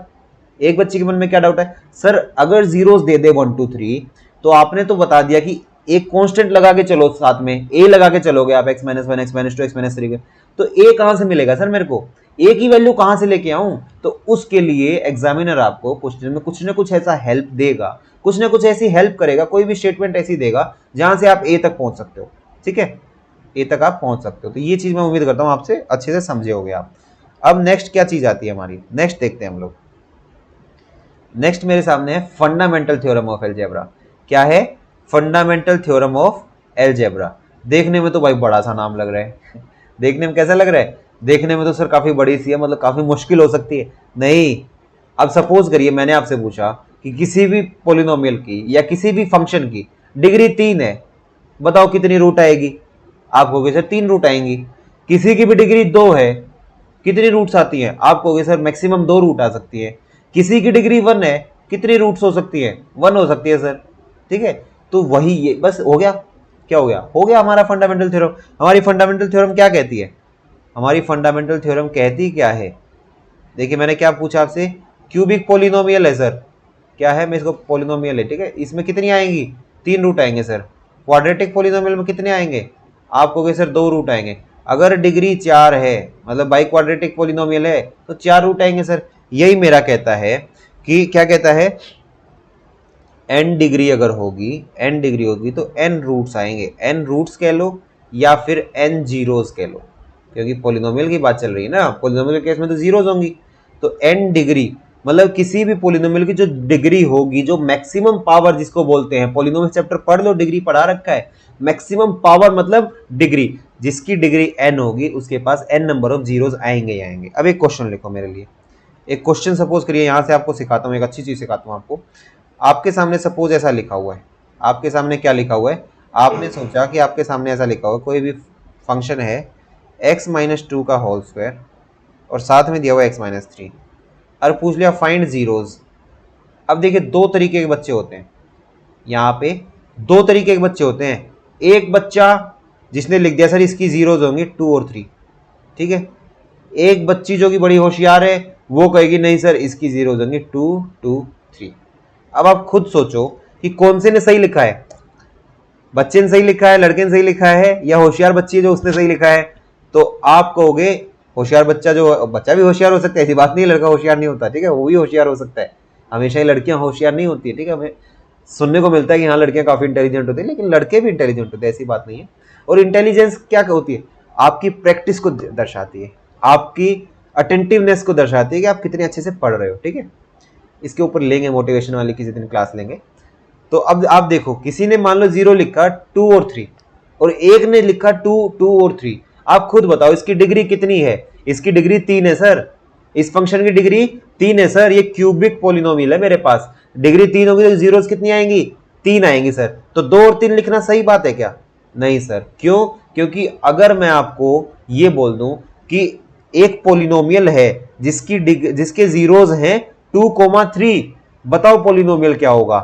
एक बच्चे के मन में क्या डाउट है, सर अगर जीरोस दे दे 1 2 3 तो आपने तो बता दिया कि एक कांस्टेंट लगा के चलो, साथ में a लगा के चलोगे आप x-1 x-2 x-3 तो a कहां से मिलेगा सर मेरे को, a की वैल्यू कहां से लेके आऊं? तो उसके लिए एग्जामिनर आपको क्वेश्चन में कुछ ना कुछ ऐसा हेल्प देगा, कुछ ना कुछ ऐसी हेल्प करेगा, कोई भी स्टेटमेंट ऐसी देगा जहां से आप a तक पहुंच सकते हो। ठीक है, a तक आप पहुंच सकते हो। तो ये चीज मैं उम्मीद करता हूं आपसे अच्छे से समझे होगे आप। अब नेक्स्ट क्या चीज आती है हमारी, नेक्स्ट देखते हैं हम लोग। नेक्स्ट मेरे सामने है फंडामेंटल थ्योरम ऑफ अलजेब्रा। क्या है? Fundamental theorem of algebra. देखने में तो भाई बड़ा सा नाम लग रहा है, देखने में कैसा लग रहा है, देखने में तो सर काफी बड़ी सी है, मतलब काफी मुश्किल हो सकती है। नहीं, अब सपोज करिए मैंने आपसे पूछा कि किसी भी पोलिनोमियल की या किसी भी फंक्शन की डिग्री 3 है, बताओ कितनी रूट आएगी? आप कहोगे सर 3 रूट आएंगी। किसी की भी डिग्री 2 है, कितनी रूट्स आती हैं? आप कहोगे सर मैक्सिमम 2 रूट आ सकती है। किसी की डिग्री 1 है, कितनी रूट्स हो सकती है? 1 हो सकती है सर। ठीक है, तो वही ये बस हो गया। क्या हो गया? हो गया हमारा फंडामेंटल थ्योरम। हमारी फंडामेंटल थ्योरम क्या कहती है? हमारी फंडामेंटल थ्योरम कहती क्या है? देखिए मैंने क्या पूछा आपसे, क्यूबिक पोलिनोमियल है सर। क्या है? मैं इसको पोलिनोमियल है, ठीक है, इसमें कितनी आएंगी? 3 रूट आएंगे सर। क्वाड्रेटिक पोलिनोमियल में कितने आएंगे? आप कहोगे सर 2 रूट आएंगे। अगर डिग्री 4 है, मतलब बाई क्वाड्रेटिक पोलिनोमियल है, तो 4 रूट आएंगे सर। यही मेरा कहता है कि क्या कहता है, n डिग्री अगर होगी, n डिग्री होगी तो n रूट्स आएंगे, n रूट्स कह लो या फिर n जीरोस कह लो, क्योंकि पोलिनोमियल की बात चल रही है ना, पोलिनोमियल के केस में तो जीरोस होंगी। तो n डिग्री मतलब किसी भी पोलिनोमियल की जो डिग्री होगी, जो मैक्सिमम पावर जिसको बोलते हैं, पोलिनोमियल चैप्टर पढ़ लो, डिग्री पढ़ा रखा है। मैक्सिमम पावर मतलब डिग्री, जिसकी डिग्री n होगी उसके पास n नंबर ऑफ जीरोस आएंगे ही आएंगे। अब एक क्वेश्चन लिखो मेरे लिए, एक क्वेश्चन सपोज करिए, यहां से आपको सिखाता हूं, एक अच्छी चीज सिखाता हूं आपको। आपके सामने सपोज ऐसा लिखा हुआ है, आपके सामने क्या लिखा हुआ है, आपने सोचा कि आपके सामने ऐसा लिखा हुआ है, कोई भी फंक्शन है x माइनस टू का होल स्क्वायर और साथ में दिया हुआ x माइनस थ्री, और पूछ लिया फाइंड जीरोज। अब देखिए दो तरीके के बच्चे होते हैं, यहाँ पे दो तरीके के बच्चे होते हैं। एक बच्चा जिसने लिख दिया सर इसकी जीरोज होंगी 2 और 3, ठीक है। एक बच्ची जो कि बड़ी होशियार है वो कहेगी नहीं सर इसकी जीरोज होंगी 2 2 3। अब आप खुद सोचो कि कौन से ने सही लिखा है, बच्चे ने सही लिखा है, लड़के ने सही लिखा है, या होशियार बच्ची है जो उसने सही लिखा है। तो आप कहोगे होशियार बच्चा, जो बच्चा भी होशियार हो सकता है, ऐसी बात नहीं है लड़का होशियार नहीं होता, ठीक है, वो भी होशियार हो सकता है। हमेशा ही लड़कियां होशियार नहीं होती है, ठीक है। हमें सुनने को मिलता है कि हाँ लड़कियां काफी इंटेलिजेंट होती है, लेकिन लड़के भी इंटेलिजेंट होते हैं, ऐसी बात नहीं है। और इंटेलिजेंस क्या होती है, आपकी प्रैक्टिस को दर्शाती है, आपकी अटेंटिवनेस को दर्शाती है कि आप कितने अच्छे से पढ़ रहे हो, ठीक है। इसके ऊपर लेंगे मोटिवेशन वाली किसी दिन क्लास लेंगे। तो अब आप देखो, किसी ने मान लो 0 लिखा 2 और 3, और एक ने लिखा 2 2 और 3। आप खुद बताओ इसकी डिग्री कितनी है, इसकी डिग्री 3 है सर, इस फंक्शन की डिग्री 3 है सर, ये क्यूबिक पॉलिनोमियल है मेरे पास, डिग्री 3 होगी तो जीरोस कितनी आएंगी, 3 आएंगी सर। तो 2 और 3 लिखना सही बात है क्या, नहीं सर। क्यों, क्योंकि अगर मैं आपको ये बोल दूं कि एक पॉलिनोमियल है जिसके जीरोस हैं 2,3, बताओ पॉलिनोमियल क्या होगा।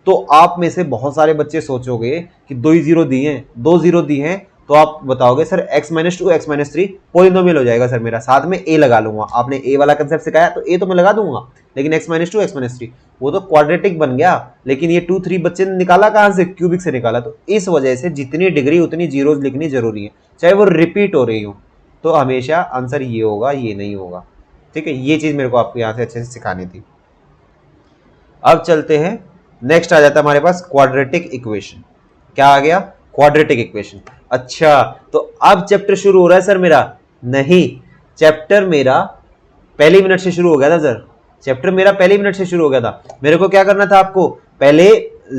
तो आप में से बहुत सारे बच्चे सोचोगे कि 2 ही जीरो दिए हैं, 2 जीरो दिए हैं, तो आप बताओगे sir x minus two x minus three polynomial हो जाएगा सर मेरा, साथ में a लगा लूंगा। आपने a वाला कंसेप्ट सिखाया तो a तो मैं लगा दूंगा, लेकिन x minus two x minus three वो तो क्वाड्रेटिक बन गया, लेकिन ये 2 3 बच्चे ने निकाला कहां से, क्यूबिक से निकाला। तो इस वजह से जितनी डिग्री उतनी जीरोस लिखनी जरूरी है, चाहे वो रिपीट हो रही हो। तो हमेशा आंसर ये होगा, ये नहीं होगा, ठीक है। ये चीज मेरे को आपको यहां से अच्छे से सिखानी थी। अब चलते हैं, नेक्स्ट आ जाता है हमारे पास क्वाड्रेटिक इक्वेशन। क्या आ गया, क्वाड्रेटिक इक्वेशन। अच्छा, तो अब चैप्टर शुरू हो रहा है सर मेरा, नहीं, चैप्टर मेरा पहले मिनट से शुरू हो गया था सर, चैप्टर मेरा पहले मिनट से शुरू हो गया था। मेरे को क्या करना था, आपको पहले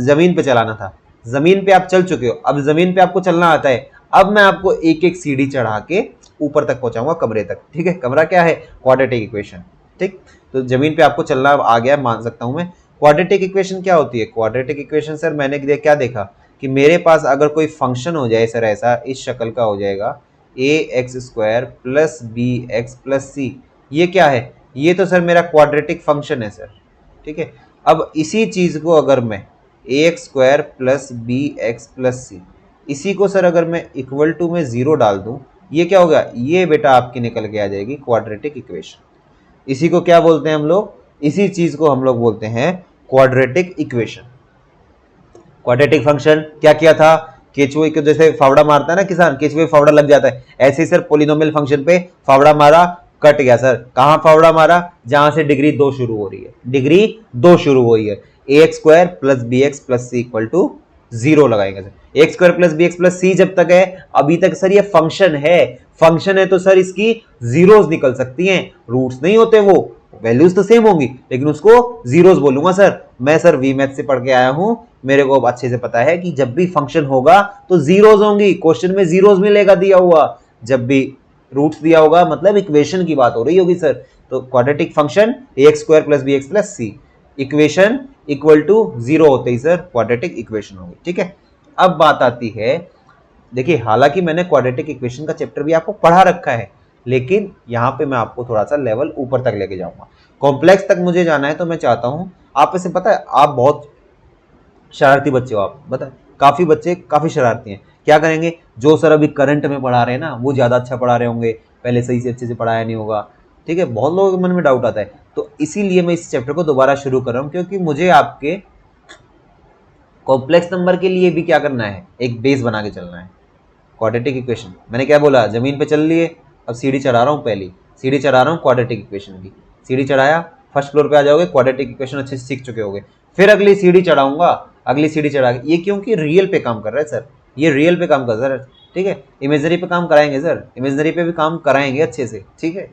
जमीन पे चलाना था, जमीन पे आप चल चुके हो, अब जमीन पे आपको चलना आता है। अब मैं आपको एक एक सीढ़ी चढ़ा के ऊपर तक पहुंचाऊंगा, कमरे तक, ठीक है। कमरा क्या है, क्वाड्रेटिक इक्वेशन, ठीक। तो जमीन पे आपको चलना आ गया, मान सकता हूं मैं। क्वाड्रेटिक इक्वेशन क्या होती है, क्वाड्रेटिक इक्वेशन सर मैंने क्या देखा कि मेरे पास अगर कोई फंक्शन हो जाए सर, ऐसा इस शक्ल का हो जाएगा, a x square plus b x plus c, ये क्या है, ये तो सर मेरा क्वाड्रेटिक फंक्शन है सर, ठीक है। अब इसी चीज को अगर मैं a x square plus b x plus c, इसी को सर अगर मैं इक्वल टू में 0 डाल दूं, ये क्या होगा, ये बेटा आपकी निकल के आ जाएगी क्वाड्रेटिक इक्वेशन। इसी को क्या बोलते हैं हम लोग, इसी चीज को हम लोग बोलते हैं क्वाड्रेटिक इक्वेशन। क्वाड्रेटिक फंक्शन क्या किया था, केचुए को जैसे फावड़ा मारता है ना किसान, केचुए फावड़ा लग जाता है, ऐसे ही सर पोलिनोमियल फंक्शन पे फावड़ा मारा, कट गया सर। कहां फावड़ा मारा, जहां से डिग्री 2 शुरू हो रही है, डिग्री 2 शुरू हो रही है। A x square plus b x plus c equal to 0 लगाएंगे sir. X square plus b x plus c जब तक है, अभी तक सर ये फंक्शन है, फंक्शन है तो सर इसकी जीरोस निकल सकती हैं, रूट्स नहीं होते, वो वैल्यूज तो सेम होंगी, लेकिन उसको जीरोस बोलूंगा सर। मैं सर वी मैथ से पढ़ के आया हूं, मेरे को अच्छे से पता है कि जब भी फंक्शन होगा तो जीरोस होंगी, क्वेश्चन में जीरोस मिलेगा दिया हुआ, जब भी रूट्स दिया होगा मतलब इक्वेशन की बात हो रही होगी सर। तो quadratic function a x square plus b x plus c, equation equal to 0 होते ही सर क्वाड्रेटिक इक्वेशन होगी, ठीक है। अब बात आती है, देखिए हालांकि मैंने क्वाड्रेटिक इक्वेशन का चैप्टर भी आपको पढ़ा रखा है, लेकिन यहां पे मैं आपको थोड़ा सा लेवल ऊपर तक लेके जाऊंगा, कॉम्प्लेक्स तक मुझे जाना है। तो मैं चाहता हूं, आप वैसे पता है आप बहुत शरारती बच्चे हो, आप बता, काफी बच्चे काफी शरारती हैं। क्या करेंगे, जो सर अभी करंट में पढ़ा रहे हैं ना वो ज्यादा अच्छा पढ़ा रहे होंगे, पहले सही से अच्छे से पढ़ाया नहीं होगा, ठीक है। बहुत लोगों के मन में डाउट आता है, तो इसीलिए मैं इस चैप्टर को दोबारा शुरू कर रहा हूं, क्योंकि मुझे आपके कॉम्प्लेक्स नंबर के लिए भी क्या करना है, एक बेस बना के चलना है। क्वाड्रेटिक इक्वेशन मैंने क्या बोला, जमीन पे चल लिए, अब सीढ़ी चढ़ा रहा हूँ, पहली सीढ़ी चढ़ा रहा हूँ क्वाड्रेटिक इक्वेशन की, सीढ़ी चढ़ाया, फर्स्ट फ्लोर पे आ जाओगे, क्वाड्रेटिक इक्वेशन अच्छे से सीख चुके होगे। फिर अगली सीढ़ी चढ़ाऊंगा, अगली सीढ़ी चढ़ा के, ये क्योंकि रियल पे काम कर रहा है सर, ये रियल पे काम कर रहा है सर, ठीक है। इमेजनरी पे काम कराएंगे सर, इमेजनरी पे भी काम कराएंगे अच्छे से, ठीक है।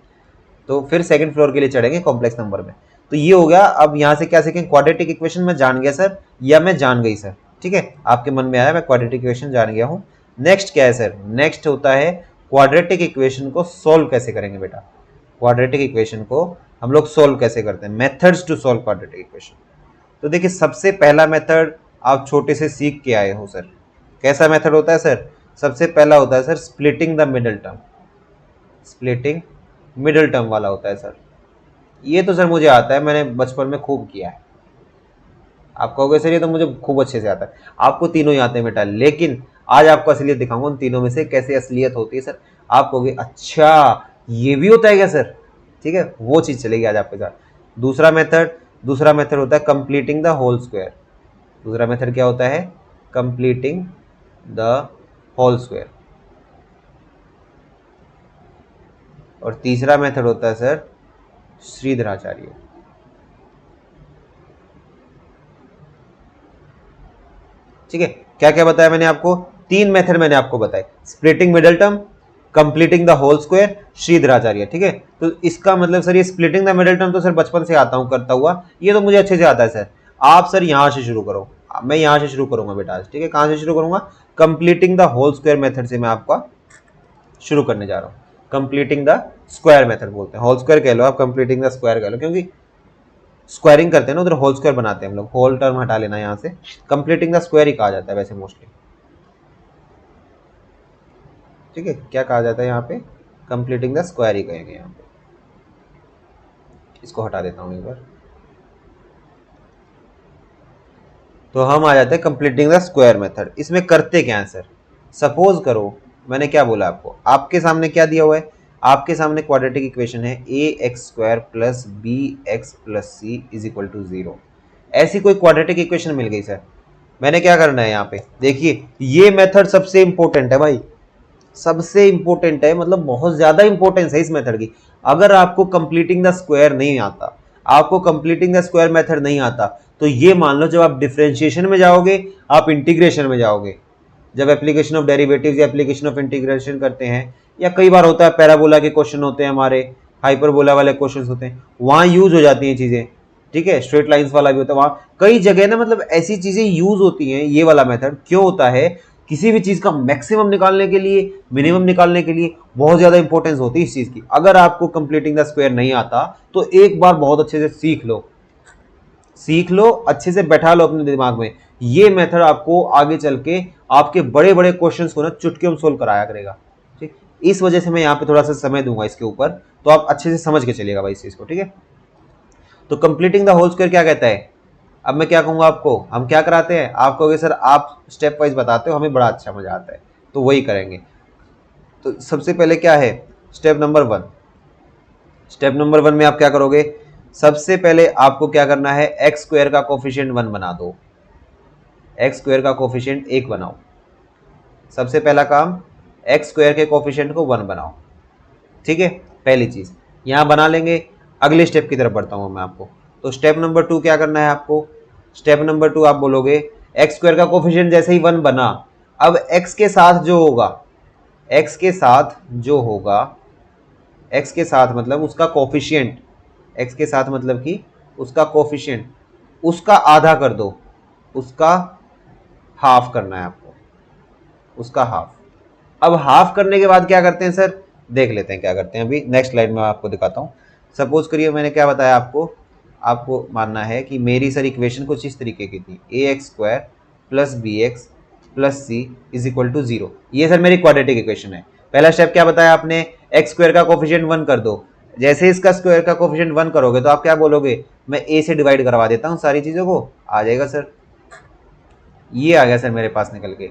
तो फिर सेकंड फ्लोर के लिए चढ़ेंगे कॉम्प्लेक्स नंबर में। तो ये हो गया। अब यहाँ से क्या सीखेंगे, क्वाड्रेटिक इक्वेशन मैं जान गया सर, या मैं जान गई सर, ठीक है, आपके मन में आया मैं क्वाड्रेटिक इक्वेशन जान गया हूँ। नेक्स्ट क्या है सर, नेक्स्ट होता है क्वाड्रेटिक इक्वेशन को सोल्व कैसे करेंगे बेटा। क्वाड्रेटिक इक्वेशन को हम लोग सोल्व कैसे करते हैं, methods to solve quadratic equation. तो देखिए सबसे पहला मेथड आप छोटे से सीख के आए हो सर, कैसा मेथड होता है सर, सबसे पहला होता है sir splitting the middle term, splitting middle term वाला होता है सर। ये तो सर मुझे आता है, मैंने बचपन में खूब किया है। आप कहोगे सर ये तो मुझे खूब अच्छे से आता है, आपको तीनों ही आते हैं बेटा, लेकिन आज आपको असलियत दिखाऊंगा उन तीनों में से कैसे असलियत होती है सर। आप कहोगे अच्छा ये भी होता है क्या सर, ठीक है, वो चीज चलेगी आज आपके साथ। दूसरा मेथड होता है कंप्लीटिंग द होल स्क्वायर। दूसरा मेथड क्या होता है, कंप्लीटिंग द होल स्क्वायर। और तीसरा मेथड होता है सर श्रीधराचार्य। ठीक है, क्या क्या बताया मैंने आपको, तीन मेथड मैंने आपको बताए, splitting middle term, completing the whole square, Shridharacharya, ठीक है। तो इसका मतलब सर ये स्प्लिटिंग द मिडल टर्म तो सर बचपन से आता हूं करता हुआ, ये तो मुझे अच्छे से आता है सर। आप सर यहां से शुरू करो, मैं यहां से शुरू करूंगा बेटा आज, ठीक है। कहां से शुरू करूंगा, completing the whole square method से मैं आपका शुरू करने जा रहा हूं। कंप्लीटिंग द स्क्वायर मेथड बोलते हैं, होल स्क्वायर कह लो आप, कंप्लीटिंग द स्क्वायर कह लो, क्योंकि स्क्वायरिंग करते हैं ना उधर होल स्क्वायर बनाते हैं हम लोग, होल टर्म हटा लेना यहाँ से, कंप्लीटिंग द स्क्वायर ही कहा जाता है वैसे मोस्टली, ठीक है। क्या कहा जाता है यहाँ पे, कंप्लीटिंग द स्क्वायर ही कहेंगे यहाँ पे। इसको हटा देता हूँ एक बार, तो हम आ जाते हैं कंप्लीटिंग द स्क्वायर मेथड। इसमें करते क्या है सर, सपोज करो मैंने क्या बोला आपको, आपके सामने क्या दिया हुआ है, आपके सामने क्वाड्रेटिक इक्वेशन है a x square plus b x plus c is equal to 0। ऐसी कोई क्वाड्रेटिक इक्वेशन मिल गई सर, मैंने क्या करना है यहाँ पे, देखिए ये मेथड सबसे इंपॉर्टेंट है भाई, सबसे इंपॉर्टेंट है, मतलब बहुत ज्यादा इंपॉर्टेंस है इस मेथड की। अगर आपको कंप्लीटिंग द स्क्वायर नहीं आता, आपको कंप्लीटिंग द स्क्वायर मेथड नहीं आता, तो ये मान लो जब आप डिफरेंशिएशन में जाओगे, आप इंटीग्रेशन में जाओगे, जब एप्लीकेशन ऑफ डेरिवेटिव्स या एप्लीकेशन ऑफ इंटीग्रेशन करते हैं, या कई बार होता है पैराबोला के क्वेश्चन होते हैं हमारे, हाइपरबोला वाले क्वेश्चन होते हैं, वहां यूज हो जाती हैं चीजें, ठीक है। स्ट्रेट लाइंस वाला भी होता है, वहां कई जगह ना मतलब ऐसी चीजें यूज होती हैं। ये वाला मेथड क्यों होता है, किसी भी चीज का मैक्सिमम निकालने के लिए, मिनिमम निकालने के लिए बहुत ज्यादा इंपॉर्टेंस होती है इस चीज की। अगर आपको कंप्लीटिंग द स्क्वायर नहीं आता तो एक बार बहुत अच्छे से सीख लो, सीख लो, अच्छे से बैठा लो अपने दिमाग में। ये मेथड आपको आगे चल के आपके बड़े बड़े क्वेश्चंस को ना चुटकी में सोल्व कराया करेगा, ठीक। इस वजह से मैं यहाँ पे थोड़ा सा समय दूंगा इसके ऊपर, तो आप अच्छे से समझ के चलिएगा भाई इस चीज को, ठीक है। तो कंप्लीटिंग द होल स्क्वायर क्या कहता है, अब मैं क्या कहूंगा आपको, हम क्या कराते हैं, आप कहोगे सर आप स्टेप वाइज बताते हो, हमें बड़ा अच्छा मजा आता है, तो वही करेंगे। तो सबसे पहले क्या है, स्टेप नंबर 1, स्टेप नंबर 1 में आप क्या करोगे, सबसे पहले आपको क्या करना है, एक्स स्क्वायर का कोफिशिएंट 1 बना दो, एक्स स्क्वायर का कोफिशिएंट 1 बनाओ। सबसे पहला काम, एक्स स्क्वायर के कोफिशिएंट को 1 बनाओ, ठीक है, पहली चीज यहां बना लेंगे। अगले स्टेप की तरफ बढ़ता हूं मैं आपको। तो स्टेप नंबर 2 क्या करना है आपको, स्टेप नंबर 2 आप बोलोगे एक्स स्क्वायर का कोफिशिएंट जैसे ही 1 बना, अब एक्स के साथ जो होगा, एक्स के साथ जो होगा, एक्स के साथ मतलब उसका कोफिशिएंट, एक्स के साथ मतलब कि उसका कोफिशिएंट, उसका आधा कर दो, उसका हाफ करना है आपको, उसका हाफ। अब हाफ करने के बाद क्या करते हैं सर, देख लेते हैं क्या करते हैं, अभी नेक्स्ट स्लाइड में आपको दिखाता हूं। सपोज करिए मैंने क्या बताया आपको, आपको मानना है कि मेरी सर इक्वेशन कुछ इस तरीके की थी, a x square plus b x plus c is equal to 0। ये सर मेरी क्वाड्रेटिक इक्वेशन है। पहला स्टेप क्या बताया आपने, एक्स स्क्वायर का कोफिशिएंट 1 कर दो। जैसे इसका स्क्वायर का कोफिशिएंट 1 करोगे तो आप क्या बोलोगे, मैं ए से डिवाइड करवा देता हूं सारी चीजों को, आ जाएगा सर, ये आ गया सर मेरे पास निकल के,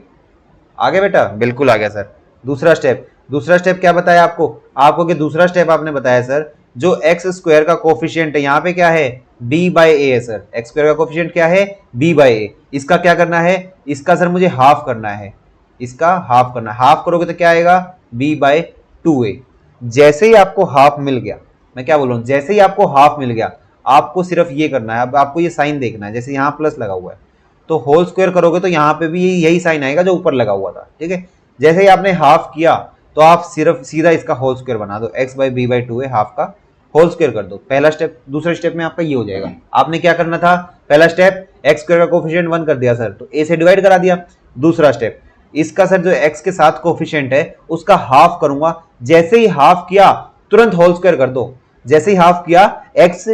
आ गया बेटा, बिल्कुल आ गया सर। दूसरा स्टेप क्या बताया आपको कि दूसरा स्टेप आपने बताया सर, जो एक्स स्क्वायर का कोफिशिएंट है यहाँ पे क्या है, b बाई ए है सर, एक्स स्क्वायर का कोफिशिएंट क्या है, b बाई ए। इसका क्या करना है, इसका सर मुझे हाफ करना है, इसका हाफ करना है। हाफ करोगे तो क्या आएगा, b बाई 2a। जैसे ही आपको हाफ मिल गया, मैं क्या बोल रहा हूं, जैसे ही आपको हाफ मिल गया, आपको सिर्फ ये करना है, अब आपको ये साइन देखना है, जैसे यहाँ प्लस लगा हुआ है तो होल स्क्वायर करोगे तो यहाँ पे भी यही साइन आएगा जो ऊपर लगा हुआ था, ठीक है। जैसे ही आपने हाफ किया तो आप सिर्फ सीधा इसका होल स्क्वायर बना दो, x by b by two है, हाफ का होल स्क्वायर कर दो, पहला स्टेप। दूसरे स्टेप में आपका ये हो जाएगा, आपने क्या करना था, पहला स्टेप एक्स स्क्वायर का कोफिशिएंट 1 कर दिया सर, तो a से डिवाइड करा दिया। दूसरा स्टेप, इसका सर जो x के साथ कोफिशिएंट है उसका हाफ करूंगा, जैसे ही हाफ किया तुरंत होल स्क्वायर कर दो। जैसे ही हाफ किया, x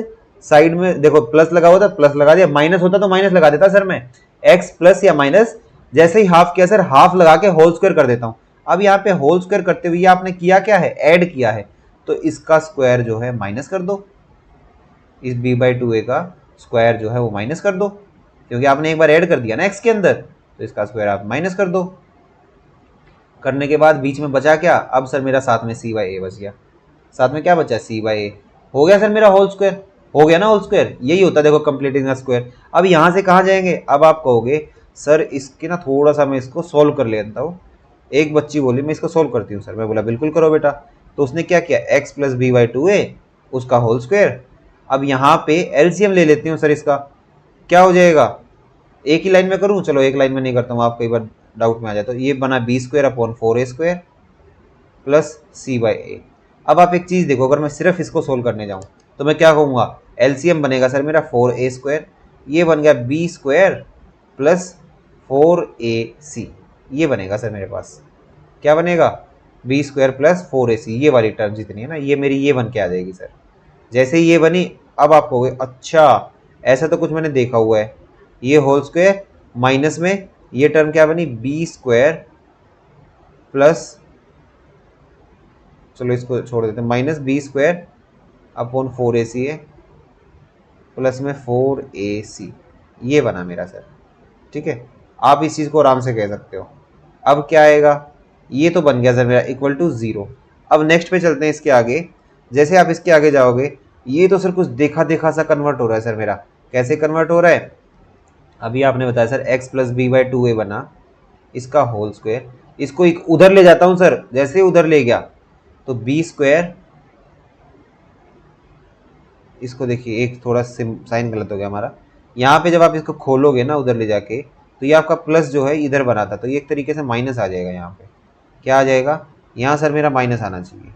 साइड में देखो प्लस लगा हुआ था, प्लस लगा दिया, माइनस होता तो माइनस लगा देता सर मैं, x प्लस या माइनस, जैसे ही हाफ किया सर हाफ लगा के होल स्क्वायर कर देता हूं। अब यहाँ पे होल स्क्वायर करते हुए आपने किया क्या है, ऐड किया है, तो इसका स्क्वायर जो है माइनस कर दो, इस b बाई टू ए का स्क्वायर जो है वो माइनस कर दो, क्योंकि आपने एक बार ऐड कर दिया ना x के अंदर, तो इसका स्क्वायर आप माइनस कर दो। करने के बाद बीच में बचा क्या, अब सर मेरा साथ में c बाई ए बच गया, साथ में क्या बचा, c बाई ए, हो गया सर मेरा होल स्क्वायर, हो गया ना होल स्क्वायर, यही होता है देखो कंप्लीटिंग द स्क्वायर। अब यहाँ से कहाँ जाएंगे, अब आप कहोगे सर इसके ना थोड़ा सा मैं इसको सोल्व कर लेता हूँ। एक बच्ची बोली मैं इसको सोल्व करती हूँ सर, मैं बोला बिल्कुल करो बेटा। तो उसने क्या किया, x plus b by two a उसका होल स्क्वायर। अब यहाँ पे एलसीएम ले लेती हूँ सर, इसका क्या हो जाएगा, एक ही लाइन में करूँ, चलो एक लाइन में नहीं करता हूँ, आप कई बार डाउट में आ जाए। तो ये बना b square upon 4a square plus c by a. अब आप एक चीज़ देखो, अगर मैं सिर्फ इसको सोल्व करने जाऊँ तो मैं क्या कहूँगा, एलसीएम बनेगा सर मेरा 4a स्क्वायर, ये बन गया बी स्क्वायर प्लस 4ac, ये बनेगा सर मेरे पास, क्या बनेगा, बी स्क्वायर प्लस 4ac, ये वाली टर्म जितनी है ना ये मेरी ये बन के आ जाएगी सर। जैसे ही ये बनी, अब आप कहोगे अच्छा ऐसा तो कुछ मैंने देखा हुआ है, ये होल स्क्वायर माइनस में ये टर्म क्या बनी, बी स्क्वायर प्लस, चलो इसको छोड़ देते हैं, minus b square upon 4ac है प्लस में 4ac, ये बना मेरा सर, ठीक है। आप इस चीज़ को आराम से कह सकते हो। अब क्या आएगा, ये तो बन गया सर मेरा इक्वल टू 0। अब नेक्स्ट पे चलते हैं इसके आगे। जैसे आप इसके आगे जाओगे, ये तो सर कुछ देखा देखा सा कन्वर्ट हो रहा है सर मेरा, कैसे कन्वर्ट हो रहा है, अभी आपने बताया sir x plus b by two a बना, इसका होल स्क्वायर, इसको एक उधर ले जाता हूं सर, जैसे उधर ले गया तो बी स्क्वायर, इसको देखिए एक थोड़ा साइन गलत हो गया हमारा, यहाँ पे जब आप इसको खोलोगे ना उधर ले जाके, तो ये आपका प्लस जो है इधर बना था, तो ये एक तरीके से माइनस आ जाएगा, यहाँ पे क्या आ जाएगा, यहाँ सर मेरा माइनस आना चाहिए।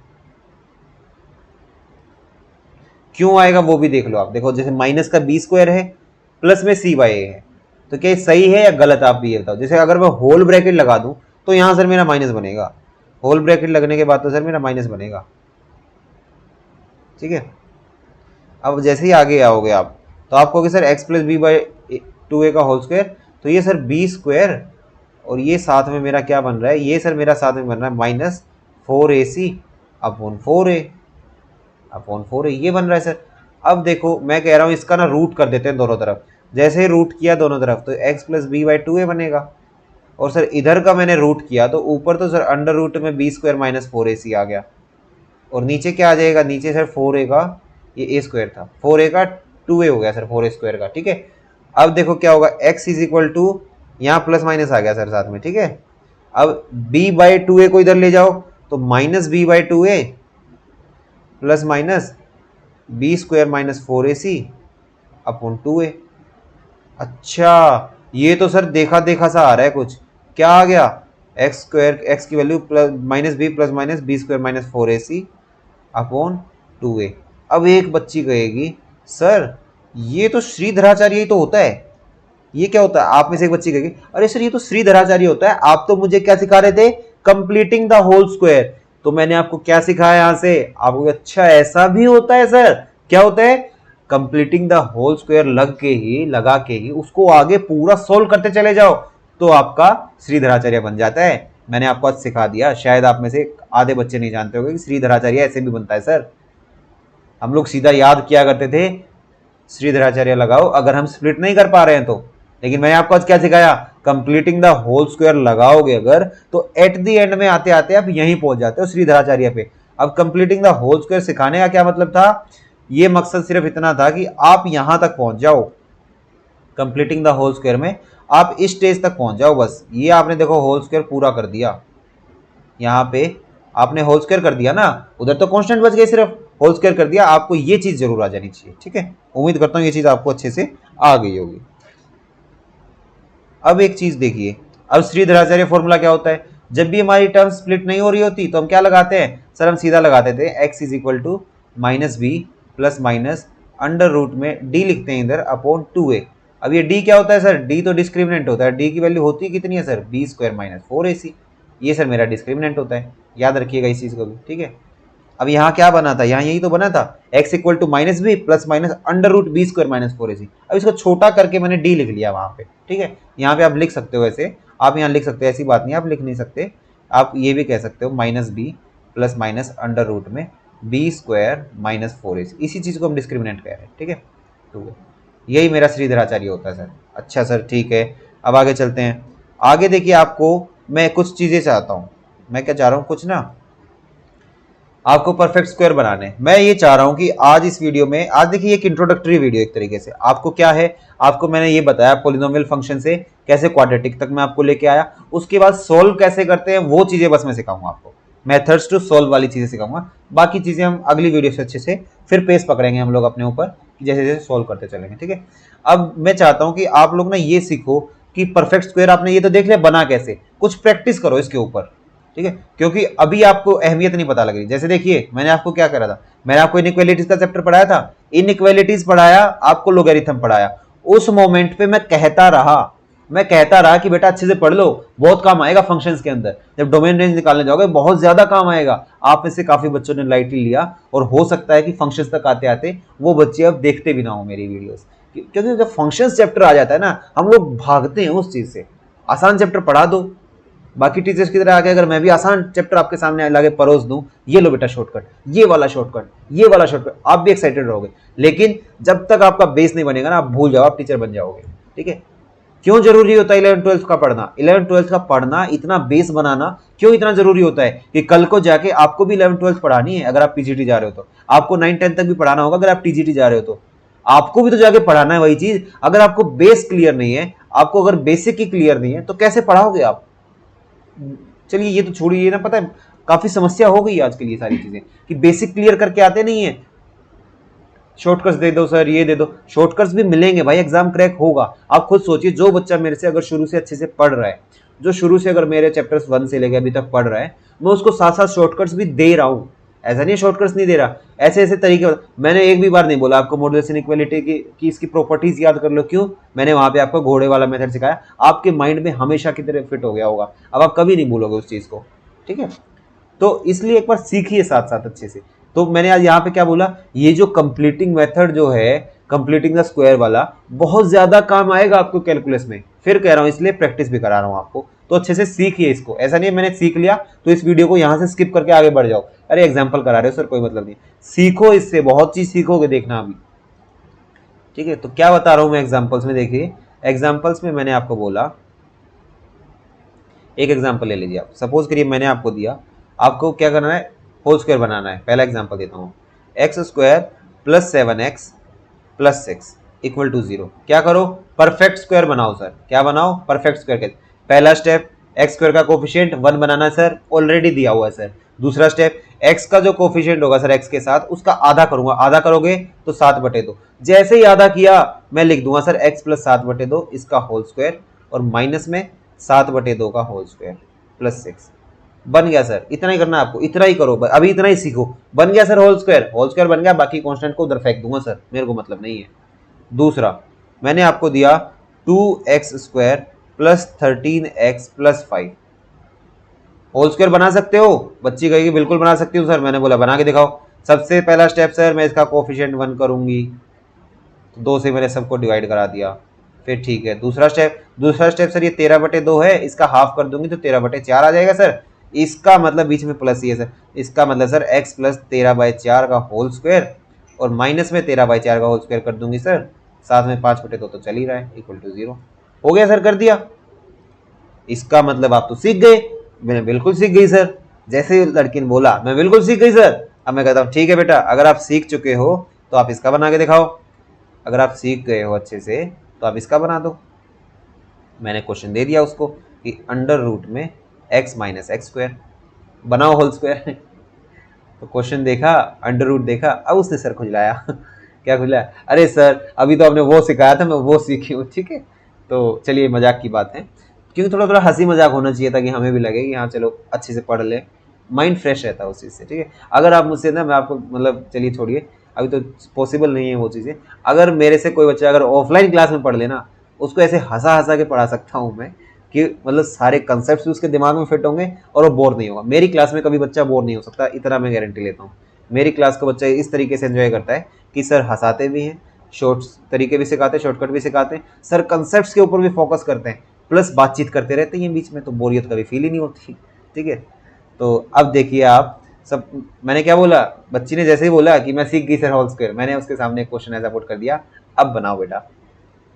क्यों आएगा वो भी देख लो आप, देखो जैसे माइनस का बी स्क्वायर है प्लस में सी बाई ए है, तो क्या सही है या गलत, आप भी ये बताओ। जैसे अगर मैं होल ब्रैकेट लगा दूं तो यहाँ सर मेरा माइनस बनेगा, होल ब्रैकेट लगने के बाद तो सर मेरा माइनस बनेगा, ठीक है। अब जैसे ही आगे आओगे आप, तो आप कहोगे sir x plus b by two a का होल स्क्वायर, तो ये सर बी स्क्वायर और ये साथ में मेरा क्या बन रहा है, ये सर मेरा साथ में बन रहा है माइनस 4ac अपॉन 4a, ये बन रहा है सर। अब देखो मैं कह रहा हूँ इसका ना रूट कर देते हैं दोनों तरफ, जैसे ही रूट किया दोनों तरफ तो x plus b by two a बनेगा, और सर इधर का मैंने रूट किया तो ऊपर तो सर अंडर रूट में बी स्क्वायर माइनस 4ac आ गया, और नीचे क्या आ जाएगा, नीचे सर 4a का ये a स्क्वायर था, 4a का 2a हो गया सर 4a स्क्वायर का, ठीक है। अब देखो क्या होगा, x इज इक्वल टू, यहाँ प्लस माइनस आ गया सर साथ में, ठीक है। अब b बाई टू ए को इधर ले जाओ तो minus b by two a plus minus b square minus 4ac upon 2a। अच्छा ये तो सर देखा देखा सा आ रहा है कुछ, क्या आ गया, एक्स स्क्वायर, एक्स की value plus minus b square minus 4ac upon 2a। अब एक बच्ची कहेगी सर ये तो श्रीधराचार्य ही तो होता है, ये क्या होता है, आप में से एक बच्ची कहेगी अरे सर ये तो श्रीधराचार्य होता है, आप तो मुझे क्या सिखा रहे थे, कंप्लीटिंग द होल स्क्वायर। तो मैंने आपको क्या सिखाया यहाँ से, आपको अच्छा ऐसा भी होता है सर, क्या होता है, कंप्लीटिंग द होल स्क्वायर लगा के ही उसको आगे पूरा सोल्व करते चले जाओ तो आपका श्रीधराचार्य बन जाता है। मैंने आपको आज सिखा दिया, शायद आप में से आधे बच्चे नहीं जानते होंगे कि श्रीधराचार्य ऐसे भी बनता है सर। हम लोग सीधा याद किया करते थे श्रीधराचार्य लगाओ अगर हम स्प्लिट नहीं कर पा रहे हैं तो, लेकिन मैंने आपको आज क्या सिखाया, कंप्लीटिंग द होल स्क्वायर लगाओगे अगर तो एट द एंड में आते आते आप यहीं पहुंच जाते हो श्रीधराचार्य पे। अब कंप्लीटिंग द होल स्क्वायर सिखाने का क्या मतलब था, ये मकसद सिर्फ इतना था कि आप यहां तक पहुंच जाओ, कंप्लीटिंग द होल स्क्वायर में आप इस स्टेज तक पहुंच जाओ बस। ये आपने देखो होल स्क्वायर पूरा कर दिया, यहाँ पे आपने होल स्क्वायर कर दिया ना, उधर तो कांस्टेंट बच गए, सिर्फ होल स्क्वायर कर दिया, आपको ये चीज जरूर आ जानी चाहिए। ठीक है, उम्मीद करता हूँ ये चीज आपको अच्छे से आ गई होगी। अब एक चीज देखिए, अब श्रीधराचार्य फॉर्मूला क्या होता है, जब भी हमारी टर्म स्प्लिट नहीं हो रही होती तो हम क्या लगाते हैं सर, हम सीधा लगाते थे x is equal to minus b plus minus under root में d लिखते हैं इधर अपॉन 2a। अब ये d क्या होता है सर, d तो डिस्क्रिमिनेंट होता है, d की वैल्यू होती है कितनी है sir, b square minus 4ac। ये सर मेरा डिस्क्रिमिनेंट होता है, याद रखिएगा इस चीज को भी। ठीक है, अब यहाँ क्या बना था, यहाँ यही तो बना था x equal to minus b plus minus under root b square minus 4ac। अब इसको छोटा करके मैंने d लिख लिया वहां पे। ठीक है, यहाँ पे आप लिख सकते हो ऐसे, आप यहाँ लिख सकते हो, ऐसी बात नहीं आप लिख नहीं सकते, आप ये भी कह सकते हो minus b plus minus under root में बी स्क्वायर माइनस 4ac। इसी चीज को हम डिस्क्रिमिनेंट कह रहे हैं। ठीक है, तो यही मेरा श्रीधराचार्य होता है सर। अच्छा सर ठीक है, अब आगे चलते हैं। आगे देखिए, आपको मैं कुछ चीजें चाहता हूँ, मैं क्या चाह रहा हूँ, कुछ ना आपको परफेक्ट स्क्वायर बनाने हैं। मैं ये चाह रहा हूं कि आज इस वीडियो में, आज देखिए एक इंट्रोडक्टरी वीडियो एक तरीके से, आपको क्या है, आपको मैंने ये बताया पॉलिनोमियल फंक्शन से कैसे क्वाड्रेटिक तक मैं आपको लेके आया, उसके बाद सोल्व कैसे करते हैं वो चीजें बस मैं सिखाऊंगा आपको, मेथड्स टू सोल्व वाली चीजें सिखाऊंगा। बाकी चीजें हम अगली वीडियो से अच्छे से फिर पेस पकड़ेंगे हम लोग अपने ऊपर, जैसे जैसे सोल्व करते चलेंगे। ठीक है, अब मैं चाहता हूं कि आप लोग ना ये सीखो कि परफेक्ट स्क्वायर आपने ये तो देख लिया बना कैसे, कुछ प्रैक्टिस करो इसके ऊपर। ठीक है, क्योंकि अभी आपको अहमियत नहीं पता लग रही। जैसे देखिए मैंने आपको क्या करा था, मैंने आपको इनइक्वालिटीज का चैप्टर पढ़ाया था, इनइक्वालिटीज पढ़ाया, आपको लोगरिथम पढ़ाया। उस मोमेंट पे मैं कहता रहा कि बेटा अच्छे से पढ़ लो, बहुत काम आएगा फंक्शंस के अंदर, जब डोमेन रेंज निकालने जाओगे बहुत ज्यादा काम आएगा। आप में से काफी बच्चों ने लाइटली लिया, और हो सकता है कि फंक्शंस तक आते आते वो बच्चे अब देखते भी ना हो मेरी वीडियोस, क्योंकि जब फंक्शंस चैप्टर आ जाता है ना, हम लोग भागते हैं उस चीज से। आसान चैप्टर पढ़ा दो, बाकी टीचर्स की तरह आके अगर मैं भी आसान चैप्टर आपके सामने लाके परोस दूं, ये लो बेटा शॉर्टकट, ये वाला शॉर्टकट, ये वाला शॉर्टकट, आप भी एक्साइटेड रहोगे। लेकिन जब तक आपका बेस नहीं बनेगा ना, आप भूल जाओ, आप टीचर बन जाओगे। ठीक है, क्यों जरूरी होता है 11th-12th का पढ़ना, 11th-12th का पढ़ना, इतना बेस बनाना क्यों इतना जरूरी होता है कि कल को जाके आपको भी 11th-12th पढ़ानी है। अगर आप पीजीटी जा रहे हो तो आपको 9-10 तक भी पढ़ाना होगा, अगर आप टीजीटी जा रहे हो तो आपको भी तो जाके पढ़ाना है वही चीज। अगर आपको बेस क्लियर नहीं है, आपको अगर बेसिक ही क्लियर नहीं है, तो कैसे पढ़ाओगे आप। चलिए ये तो छोड़िए ना, पता है काफी समस्या हो गई आज के लिए सारी चीजें, कि बेसिक क्लियर करके आते नहीं है। शॉर्टकट्स दे दो सर, ये दे दो, शॉर्टकट्स भी मिलेंगे भाई, एग्जाम क्रैक होगा। आप खुद सोचिए, जो बच्चा मेरे से अगर शुरू से अच्छे से पढ़ रहा है, जो शुरू से अगर मेरे चैप्टर्स 1 से लेकर अभी तक पढ़ रहा है, मैं उसको साथ साथ शॉर्टकट्स भी दे रहा हूँ। ऐसा नहीं शॉर्टकट्स नहीं दे रहा, ऐसे ऐसे तरीके। मैंने एक भी बार नहीं बोला आपको मॉडुलस इनइक्वालिटी की इसकी प्रॉपर्टीज याद कर लो, क्यों, मैंने वहां पे आपको घोड़े वाला मेथड सिखाया, आपके माइंड में हमेशा की तरह फिट हो गया होगा, अब आप कभी नहीं भूलोगे उस चीज को। ठीक है, तो इसलिए एक बार सीखिए साथ साथ अच्छे से। तो मैंने आज यहाँ पे क्या बोला, ये जो कंप्लीटिंग मेथड जो है, कंप्लीटिंग द स्क्वायर वाला, बहुत ज्यादा काम आएगा आपको कैलकुलस में। फिर कह रहा हूँ, इसलिए प्रैक्टिस भी करा रहा हूँ आपको, तो अच्छे से सीखिए इसको। ऐसा नहीं है मैंने सीख लिया तो इस वीडियो को यहाँ से स्किप करके आगे बढ़ जाओ, अरे एग्जाम्पल करा रहे हो सर, कोई मतलब नहीं, सीखो, इससे बहुत चीज सीखोगे, देखना अभी। ठीक है, तो क्या बता रहा हूं मैं एग्जाम्पल्स में, देखिए एग्जाम्पल्स में मैंने आपको बोला, एक एग्जाम्पल ले लीजिए आप, सपोज करिए मैंने आपको दिया, आपको क्या करना है, होल स्क्वायर बनाना है। पहला एग्जाम्पल देता हूँ, x square plus 7x plus 6 equal to 0। क्या करो, परफेक्ट स्क्वायर बनाओ सर। क्या बनाओ, परफेक्ट स्क्वायर के पहला स्टेप, एक्स स्क्वायर का कोफिशिएंट 1 बनाना है सर, ऑलरेडी दिया हुआ है सर। दूसरा स्टेप, एक्स का जो कोफिशिएंट होगा सर एक्स के साथ, उसका आधा करूंगा, आधा करोगे तो 7/2। जैसे ही आधा किया मैं लिख दूंगा सर x प्लस 7/2 इसका होल स्क्वायर, और माइनस में 7/2 का होल स्क्वायर प्लस 6। बन गया सर, इतना ही करना है आपको, इतना ही करो, अभी इतना ही सीखो। बन गया सर होल स्क्वायर बन गया, बाकी कांस्टेंट को उधर फेंक दूंगा सर, मेरे को मतलब नहीं है। दूसरा मैंने आपको दिया 2x square plus 13x plus 5, whole square बना सकते हो, बच्ची कहेगी बिल्कुल बना सकती हूँ सर, मैंने बोला बना के दिखाओ। सबसे पहला स्टेप सर, मैं इसका कोफिशिएंट 1 करूंगी, तो 2 से मैंने सबको डिवाइड करा दिया, फिर ठीक है। दूसरा स्टेप सर, ये 13/2 है, इसका हाफ कर दूंगी तो 13/4 आ जाएगा सर, इसका मतलब बीच में प्लस ही है सर, इसका मतलब सर x प्लस 13/4 का होल स्क्वायर, और माइनस में 13/4 का होल स्क्वायर कर दूंगी सर, साथ में 5/2 तो चल ही रहा है, इक्वल टू 0 हो गया सर, कर दिया। इसका मतलब आप तो सीख गए, मैंने बिल्कुल सीख गई सर, जैसे लड़की ने बोला मैं बिल्कुल सीख गई सर। अब मैं कहता हूँ ठीक है बेटा, अगर आप सीख चुके हो तो आप इसका बना के दिखाओ, अगर आप सीख गए हो अच्छे से तो आप इसका बना दो। मैंने क्वेश्चन दे दिया उसको कि अंडर रूट में x माइनस एक्स स्क्वायर, बनाओ होल स्क्वायर। तो क्वेश्चन देखा, अंडर रूट देखा, अब उसने सर खुजलाया क्या खुजलाया, अरे सर अभी तो आपने वो सिखाया था, मैं वो सीखी हूँ। ठीक है, तो चलिए मजाक की बात है, क्योंकि थोड़ा थोड़ा हंसी मजाक होना चाहिए ताकि हमें भी लगे कि हाँ चलो अच्छे से पढ़ ले, माइंड फ्रेश रहता है उस चीज़ से। ठीक है, अगर आप मुझसे ना, मैं आपको मतलब, चलिए छोड़िए, अभी तो पॉसिबल नहीं है वो चीज़ें। अगर मेरे से कोई बच्चा अगर ऑफलाइन क्लास में पढ़ लेना, उसको ऐसे हंसा हंसा के पढ़ा सकता हूँ मैं कि मतलब सारे कंसेप्ट भी उसके दिमाग में फिट होंगे और वो बोर नहीं होगा। मेरी क्लास में कभी बच्चा बोर नहीं हो सकता, इतना मैं गारंटी लेता हूँ। मेरी क्लास का बच्चा इस तरीके से एंजॉय करता है कि सर हंसाते भी हैं, शॉर्ट्स तरीके भी सिखाते हैं, शॉर्टकट भी सिखाते हैं, सर कंसेप्ट के ऊपर भी फोकस करते हैं, प्लस बातचीत करते रहते हैं बीच में, तो बोरियत कभी फील ही नहीं होती। ठीक है, तो अब देखिए आप सब, मैंने क्या बोला, बच्ची ने जैसे ही बोला कि मैं सीख गई सर होल स्क्वायर, मैंने उसके सामने एक क्वेश्चन ऐसा पुट कर दिया, अब बनाओ बेटा।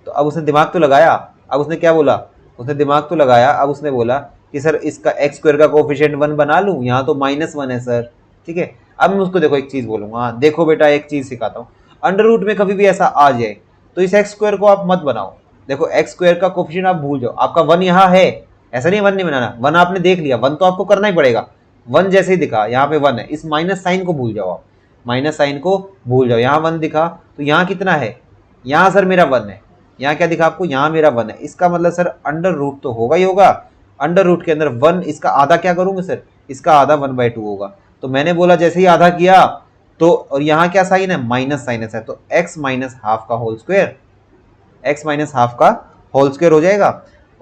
तो अब उसने दिमाग तो लगाया, अब उसने क्या बोला, उसने दिमाग तो लगाया, अब उसने बोला कि सर इसका एक्स स्क्वायर का कोफिशिएंट 1 बना लूँ, यहाँ तो -1 है सर। ठीक है, अब मैं उसको देखो एक चीज़ बोलूँगा, देखो बेटा एक चीज़ सिखाता हूँ, अंडर रूट में कभी भी ऐसा आ जाए तो इस एक्स स्क्वायर को आप मत बनाओ। देखो एक्स स्क्वायर का कोफिशिएंट आप भूल जाओ, आपका 1 यहाँ है, ऐसा नहीं 1 नहीं बनाना, 1 आपने देख लिया, 1 तो आपको करना ही पड़ेगा, 1 जैसे ही दिखा यहाँ पे 1 है, इस माइनस साइन को भूल जाओ, आप माइनस साइन को भूल जाओ, यहाँ 1 दिखा तो यहाँ कितना है, यहाँ सर मेरा 1 है, यहाँ क्या दिखा आपको, यहाँ मेरा 1 है, इसका मतलब सर अंडर रूट तो होगा ही होगा, अंडर रूट के अंदर 1, इसका आधा क्या करूंगे सर, इसका आधा 1/2 होगा। तो मैंने बोला जैसे ही आधा किया तो, और यहाँ क्या साइन है, माइनस साइन है सर, तो x माइनस हाफ का whole square, x minus half का होल स्क्वायर हो जाएगा,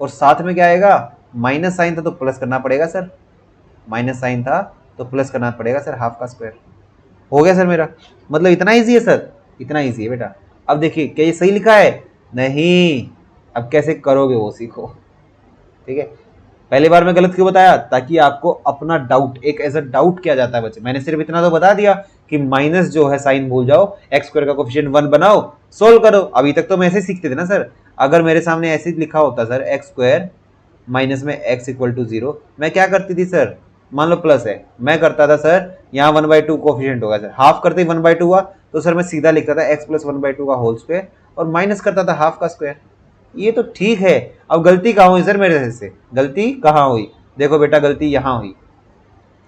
और साथ में क्या आएगा, माइनस साइन था तो प्लस करना पड़ेगा सर, माइनस साइन था तो प्लस करना पड़ेगा सर, हाफ का स्क्वायर हो गया सर मेरा। मतलब इतना ईजी है सर, इतना ईजी है बेटा। अब देखिए क्या ये सही लिखा है, नहीं, अब कैसे करोगे वो सीखो। ठीक है, पहली बार मैं गलत क्यों बताया, ताकि आपको अपना डाउट, एक ऐसा डाउट किया जाता है बच्चे, मैंने सिर्फ इतना तो बता दिया कि माइनस जो है साइन भूल जाओ, एक्स स्क्वायर का कोफिशिएंट 1 बनाओ, सोल्व करो। अभी तक तो मैं ऐसे सीखते थे ना सर, अगर मेरे सामने ऐसे लिखा होता सर एक्स स्क्वायर माइनस में x इक्वल टू 0, मैं क्या करती थी सर, मान लो प्लस है, मैं करता था सर यहाँ 1/2 कोफिशिएंट होगा सर, हाफ करते ही 1/2 हुआ तो सर मैं सीधा लिखता था x प्लस 1/2 का होल स्क्वायर, और माइनस करता था हाफ का स्क्वायर। ये तो ठीक है, अब गलती कहाँ हुई सर मेरे से, गलती कहाँ हुई, देखो बेटा गलती यहाँ हुई,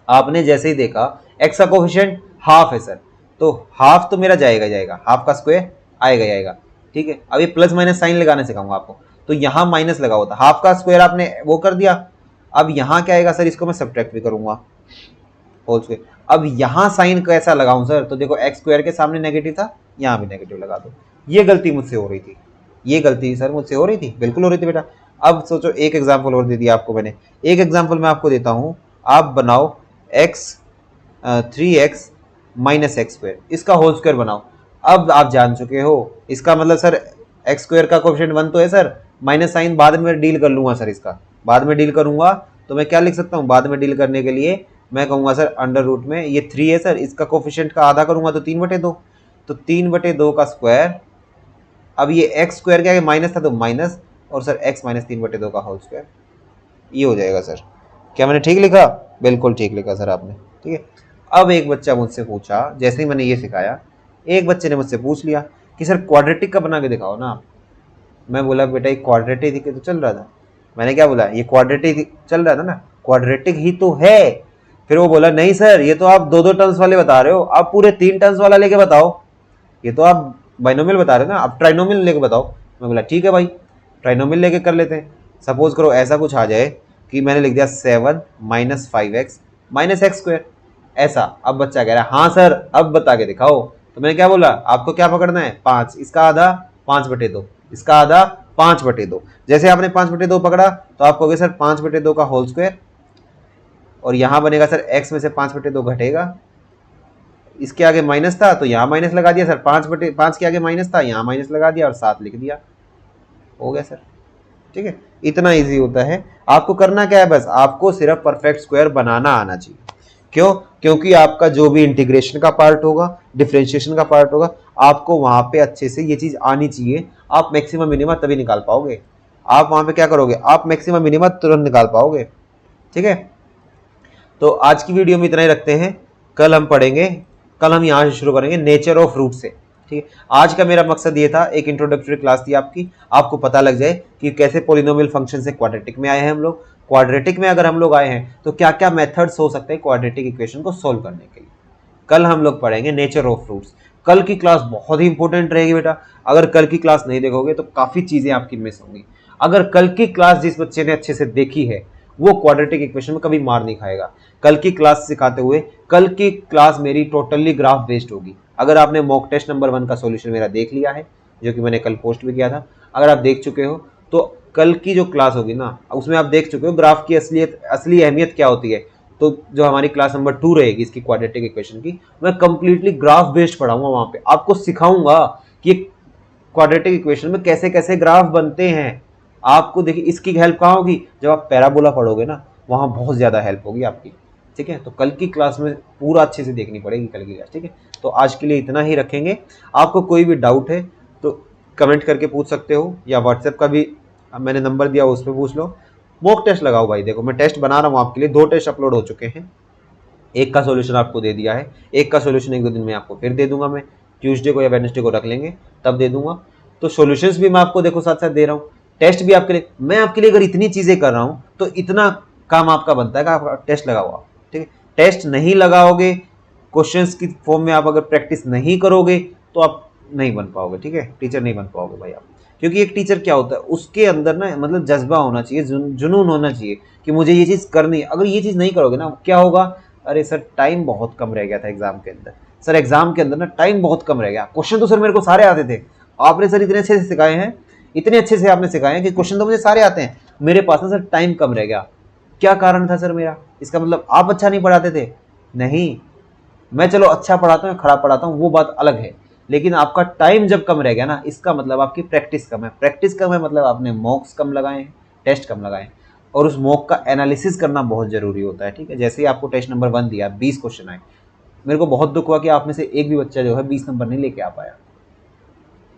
आपने जैसे ही देखा x का कोफिशिएंट हाफ है सर, तो हाफ तो मेरा जाएगा जाएगा, हाफ का स्क्वायर आएगा जाएगा। ठीक है, अब ये प्लस माइनस साइन लगाने सिखाऊंगा आपको, तो यहाँ माइनस लगा होता, हाफ का स्क्वायर आपने वो कर दिया, अब यहाँ क्या आएगा सर, इसको मैं सब्ट्रैक्ट भी करूंगा होल स्क्वायर। अब यहाँ साइन कैसा लगाऊं सर, तो देखो एक्स स्क्वायर के सामने नेगेटिव था, यहाँ भी नेगेटिव लगा दो। ये गलती मुझसे हो रही थी, ये गलती सर मुझसे हो रही थी, बिल्कुल हो रही थी बेटा। अब सोचो एक एग्जाम्पल और दे दिया आपको मैंने, एक एग्जाम्पल मैं आपको देता हूँ, आप बनाओ x 3x minus x square, इसका होल स्क्वायर बनाओ। अब आप जान चुके हो, इसका मतलब सर एक्स स्क्वायर का कोफिशिएंट 1 तो है सर, माइनस साइन बाद में डील कर लूंगा सर, इसका बाद में डील करूंगा, तो मैं क्या लिख सकता हूँ, बाद में डील करने के लिए मैं कहूंगा सर अंडर रूट में ये 3 है सर, इसका कोफिशिएंट का आधा करूंगा तो 3/2, तो 3/2 का स्क्वायर, अब ये एक्स स्क्वायर क्या है, माइनस था तो माइनस, और सर x माइनस 3/2 का होल स्क्वायर, ये हो जाएगा सर। क्या मैंने ठीक लिखा, बिल्कुल ठीक लिखा सर आपने। ठीक है, अब एक बच्चा मुझसे पूछा, जैसे ही मैंने ये सिखाया, एक बच्चे ने मुझसे पूछ लिया कि सर क्वाड्रेटिक का बना के दिखाओ ना आप। मैं बोला बेटा ये क्वाड्रेटिक तो चल रहा था, मैंने क्या बोला, ये क्वाड्रेटिक चल रहा था ना, क्वाड्रेटिक ही तो है। फिर वो बोला नहीं सर ये तो आप 2-2 टर्म्स वाले बता रहे हो, आप पूरे 3 टर्म्स वाला लेके बताओ, ये तो आप बाइनोमियल बता रहे हो ना, आप ट्राइनोमियल लेके बताओ। मैं बोला ठीक है भाई, ट्राइनोमियल लेके कर लेते हैं। सपोज करो ऐसा कुछ आ जाए कि मैंने लिख दिया 7 minus 5x minus x square, ऐसा। अब बच्चा कह रहा है हाँ सर अब बता के दिखाओ, तो मैंने क्या बोला, आपको क्या पकड़ना है, 5, इसका आधा 5/2, इसका आधा 5/2। जैसे आपने 5/2 पकड़ा तो आप कहोगे सर 5/2 का होल स्क्वायर, और यहां बनेगा सर x में से 5/2 घटेगा, इसके आगे माइनस था तो यहाँ माइनस लगा दिया सर, 5/5 के आगे माइनस था, यहाँ माइनस लगा दिया और 7 लिख दिया, हो गया सर। ठीक है, इतना इजी होता है। आपको करना क्या है, बस आपको सिर्फ परफेक्ट स्क्वायर बनाना आना चाहिए। क्यों, क्योंकि आपका जो भी इंटीग्रेशन का पार्ट होगा, डिफरेंशिएशन का पार्ट होगा, आपको वहां पे अच्छे से ये चीज आनी चाहिए। आप मैक्सिमम मिनिमा तभी निकाल पाओगे, आप वहां पे क्या करोगे, आप मैक्सिमम मिनिमा तुरंत निकाल पाओगे। ठीक है, तो आज की वीडियो में इतना ही रखते हैं, कल हम पढ़ेंगे, कल हम यहाँ से शुरू करेंगे नेचर ऑफ रूट से। ठीक है, आज का मेरा मकसद ये था, एक इंट्रोडक्टरी क्लास थी आपकी, आपको पता लग जाए कि कैसे पॉलिनोमियल फंक्शन से क्वाड्रेटिक में आए हैं हम लोग, क्वाड्रेटिक में अगर हम लोग आए हैं तो क्या क्या मेथड्स हो सकते हैं क्वाड्रेटिक इक्वेशन को सोल्व करने के लिए। कल हम लोग पढ़ेंगे नेचर ऑफ फ्रूट्स। कल की क्लास बहुत ही इंपॉर्टेंट रहेगी बेटा। अगर कल की क्लास नहीं देखोगे तो काफी चीजें आपकी मिस होंगी। अगर कल की क्लास जिस बच्चे ने अच्छे से देखी है वो क्वाड्रेटिक इक्वेशन में कभी मार नहीं खाएगा। कल की क्लास सिखाते हुए कल की क्लास मेरी टोटली ग्राफ बेस्ड होगी। अगर आपने मॉक टेस्ट नंबर 1 का सॉल्यूशन मेरा देख लिया है, जो कि मैंने कल पोस्ट भी किया था, अगर आप देख चुके हो तो कल की जो क्लास होगी ना उसमें आप देख चुके हो ग्राफ की असली अहमियत क्या होती है। तो जो हमारी क्लास नंबर 2 रहेगी इसकी क्वाड्रेटिक इक्वेशन की, मैं कंप्लीटली ग्राफ बेस्ड पढ़ाऊंगा। वहां पे आपको सिखाऊंगा कि क्वाड्रेटिक इक्वेशन में कैसे कैसे ग्राफ बनते हैं। आपको देखिए इसकी हेल्प कहाँ होगी, जब आप पैराबोला पढ़ोगे ना वहां बहुत ज्यादा हेल्प होगी आपकी। ठीक है, तो कल की क्लास में पूरा अच्छे से देखनी पड़ेगी कल की क्लास। ठीक है, तो आज के लिए इतना ही रखेंगे। आपको कोई भी डाउट है तो कमेंट करके पूछ सकते हो, या व्हाट्सएप का भी मैंने नंबर दिया उस पर पूछ लो। मॉक टेस्ट लगाओ भाई, देखो मैं टेस्ट बना रहा हूँ आपके लिए। 2 टेस्ट अपलोड हो चुके हैं, एक का सॉल्यूशन आपको दे दिया है, एक का सॉल्यूशन 1-2 दिन में आपको फिर दे दूंगा। मैं ट्यूसडे को या वेडनेसडे को रख लेंगे तब दे दूंगा। तो सॉल्यूशंस भी मैं आपको देखो साथ साथ दे रहा हूँ, टेस्ट भी आपके लिए। मैं आपके लिए अगर इतनी चीजें कर रहा हूँ तो इतना काम आपका बनता है कि आप टेस्ट लगाओ आप। ठीक है, टेस्ट नहीं लगाओगे, क्वेश्चंस की फॉर्म में आप अगर प्रैक्टिस नहीं करोगे तो आप नहीं बन पाओगे। ठीक है, टीचर नहीं बन पाओगे भाई आप। क्योंकि एक टीचर क्या होता है, उसके अंदर ना मतलब जज्बा होना चाहिए, जुनून होना चाहिए कि मुझे ये चीज करनी है। अगर ये चीज नहीं करोगे ना क्या होगा, अरे सर टाइम बहुत कम रह गया था एग्जाम के अंदर, सर एग्जाम के अंदर ना टाइम बहुत कम रह गया, क्वेश्चन तो सर मेरे को सारे आते थे। आपने सर इतने अच्छे से सिखाए हैं, इतने अच्छे से आपने सिखाए हैं कि क्वेश्चन तो मुझे सारे आते हैं, मेरे पास ना सर टाइम कम रह गया। क्या कारण था सर मेरा, इसका मतलब आप अच्छा नहीं पढ़ाते थे? नहीं, मैं चलो अच्छा पढ़ाता हूँ खराब पढ़ाता हूँ वो बात अलग है, लेकिन आपका टाइम जब कम रह गया ना इसका मतलब आपकी प्रैक्टिस कम है। प्रैक्टिस कम है मतलब आपने मॉक्स कम लगाए हैं, टेस्ट कम लगाए हैं, और उस मॉक का एनालिसिस करना बहुत जरूरी होता है। ठीक है, जैसे ही आपको टेस्ट नंबर 1 दिया 20 क्वेश्चन आए, मेरे को बहुत दुख हुआ कि आप में से एक भी बच्चा जो है 20 नंबर नहीं लेके आ पाया,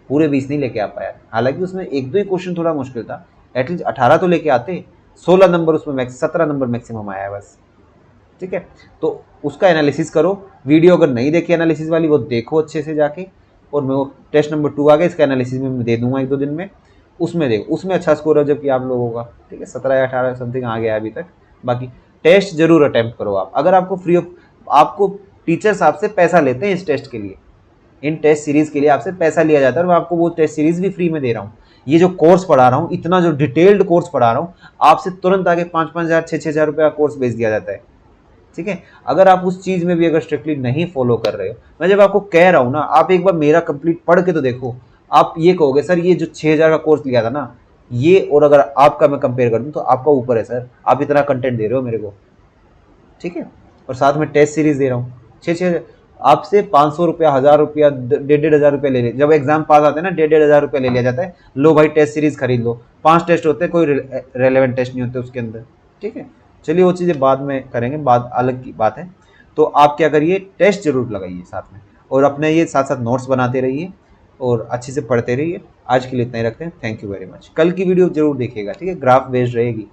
पूरे 20 नहीं लेके आ पाया। हालांकि उसमें 1-2 ही क्वेश्चन थोड़ा मुश्किल था, एटलीस्ट 18 तो लेके आते। 16 नंबर उसमें 17 नंबर मैक्सिमम आया है बस। ठीक है, तो उसका एनालिसिस करो। वीडियो अगर नहीं देखी एनालिसिस वाली वो देखो अच्छे से जाके, और मैं वो टेस्ट नंबर 2 आ गया, इसका एनालिसिस में मैं दे दूंगा 1-2 दिन में, उसमें देखो उसमें अच्छा स्कोर है जबकि आप लोगों का। ठीक है, 17 या 18 समथिंग आ गया अभी तक। बाकी टेस्ट जरूर अटेम्प्ट करो आप। अगर आपको फ्री ऑफ, आपको टीचर्स आपसे पैसा लेते हैं इस टेस्ट के लिए, इन टेस्ट सीरीज के लिए आपसे पैसा लिया जाता है, और मैं आपको वो टेस्ट सीरीज भी फ्री में दे रहा हूँ। ये जो कोर्स पढ़ा रहा हूँ, इतना जो डिटेल्ड कोर्स पढ़ा रहा हूँ, आपसे तुरंत आगे 5-5 हज़ार 6-6 हज़ार रुपये का कोर्स भेज दिया जाता है। ठीक है, अगर आप उस चीज में भी अगर स्ट्रिक्टली नहीं फॉलो कर रहे हो, मैं जब आपको कह रहा हूं ना आप एक बार मेरा कंप्लीट पढ़ के तो देखो, आप ये कहोगे सर ये जो 6,000 का कोर्स लिया था ना ये, और अगर आपका मैं कंपेयर कर दूं तो आपका ऊपर है सर, आप इतना कंटेंट दे रहे हो मेरे को। ठीक है, और साथ में टेस्ट सीरीज दे रहा हूँ 6-6, आपसे 500 रुपया 1,000 रुपया 1,500 1,000 रुपया ले ले, जब एग्जाम पास आते हैं ना 1,500 1,000 रुपया ले लिया जाता है। लो भाई टेस्ट सीरीज खरीद लो, 5 टेस्ट होते हैं, कोई रेलेवेंट टेस्ट नहीं होते उसके अंदर। ठीक है, चलिए वो चीज़ें बाद में करेंगे, बाद अलग की बात है। तो आप क्या करिए, टेस्ट जरूर लगाइए साथ में, और अपने ये साथ साथ नोट्स बनाते रहिए और अच्छे से पढ़ते रहिए। आज के लिए इतना ही रखते हैं, थैंक यू वेरी मच। कल की वीडियो जरूर देखिएगा, ठीक है, ग्राफ बेस्ड रहेगी।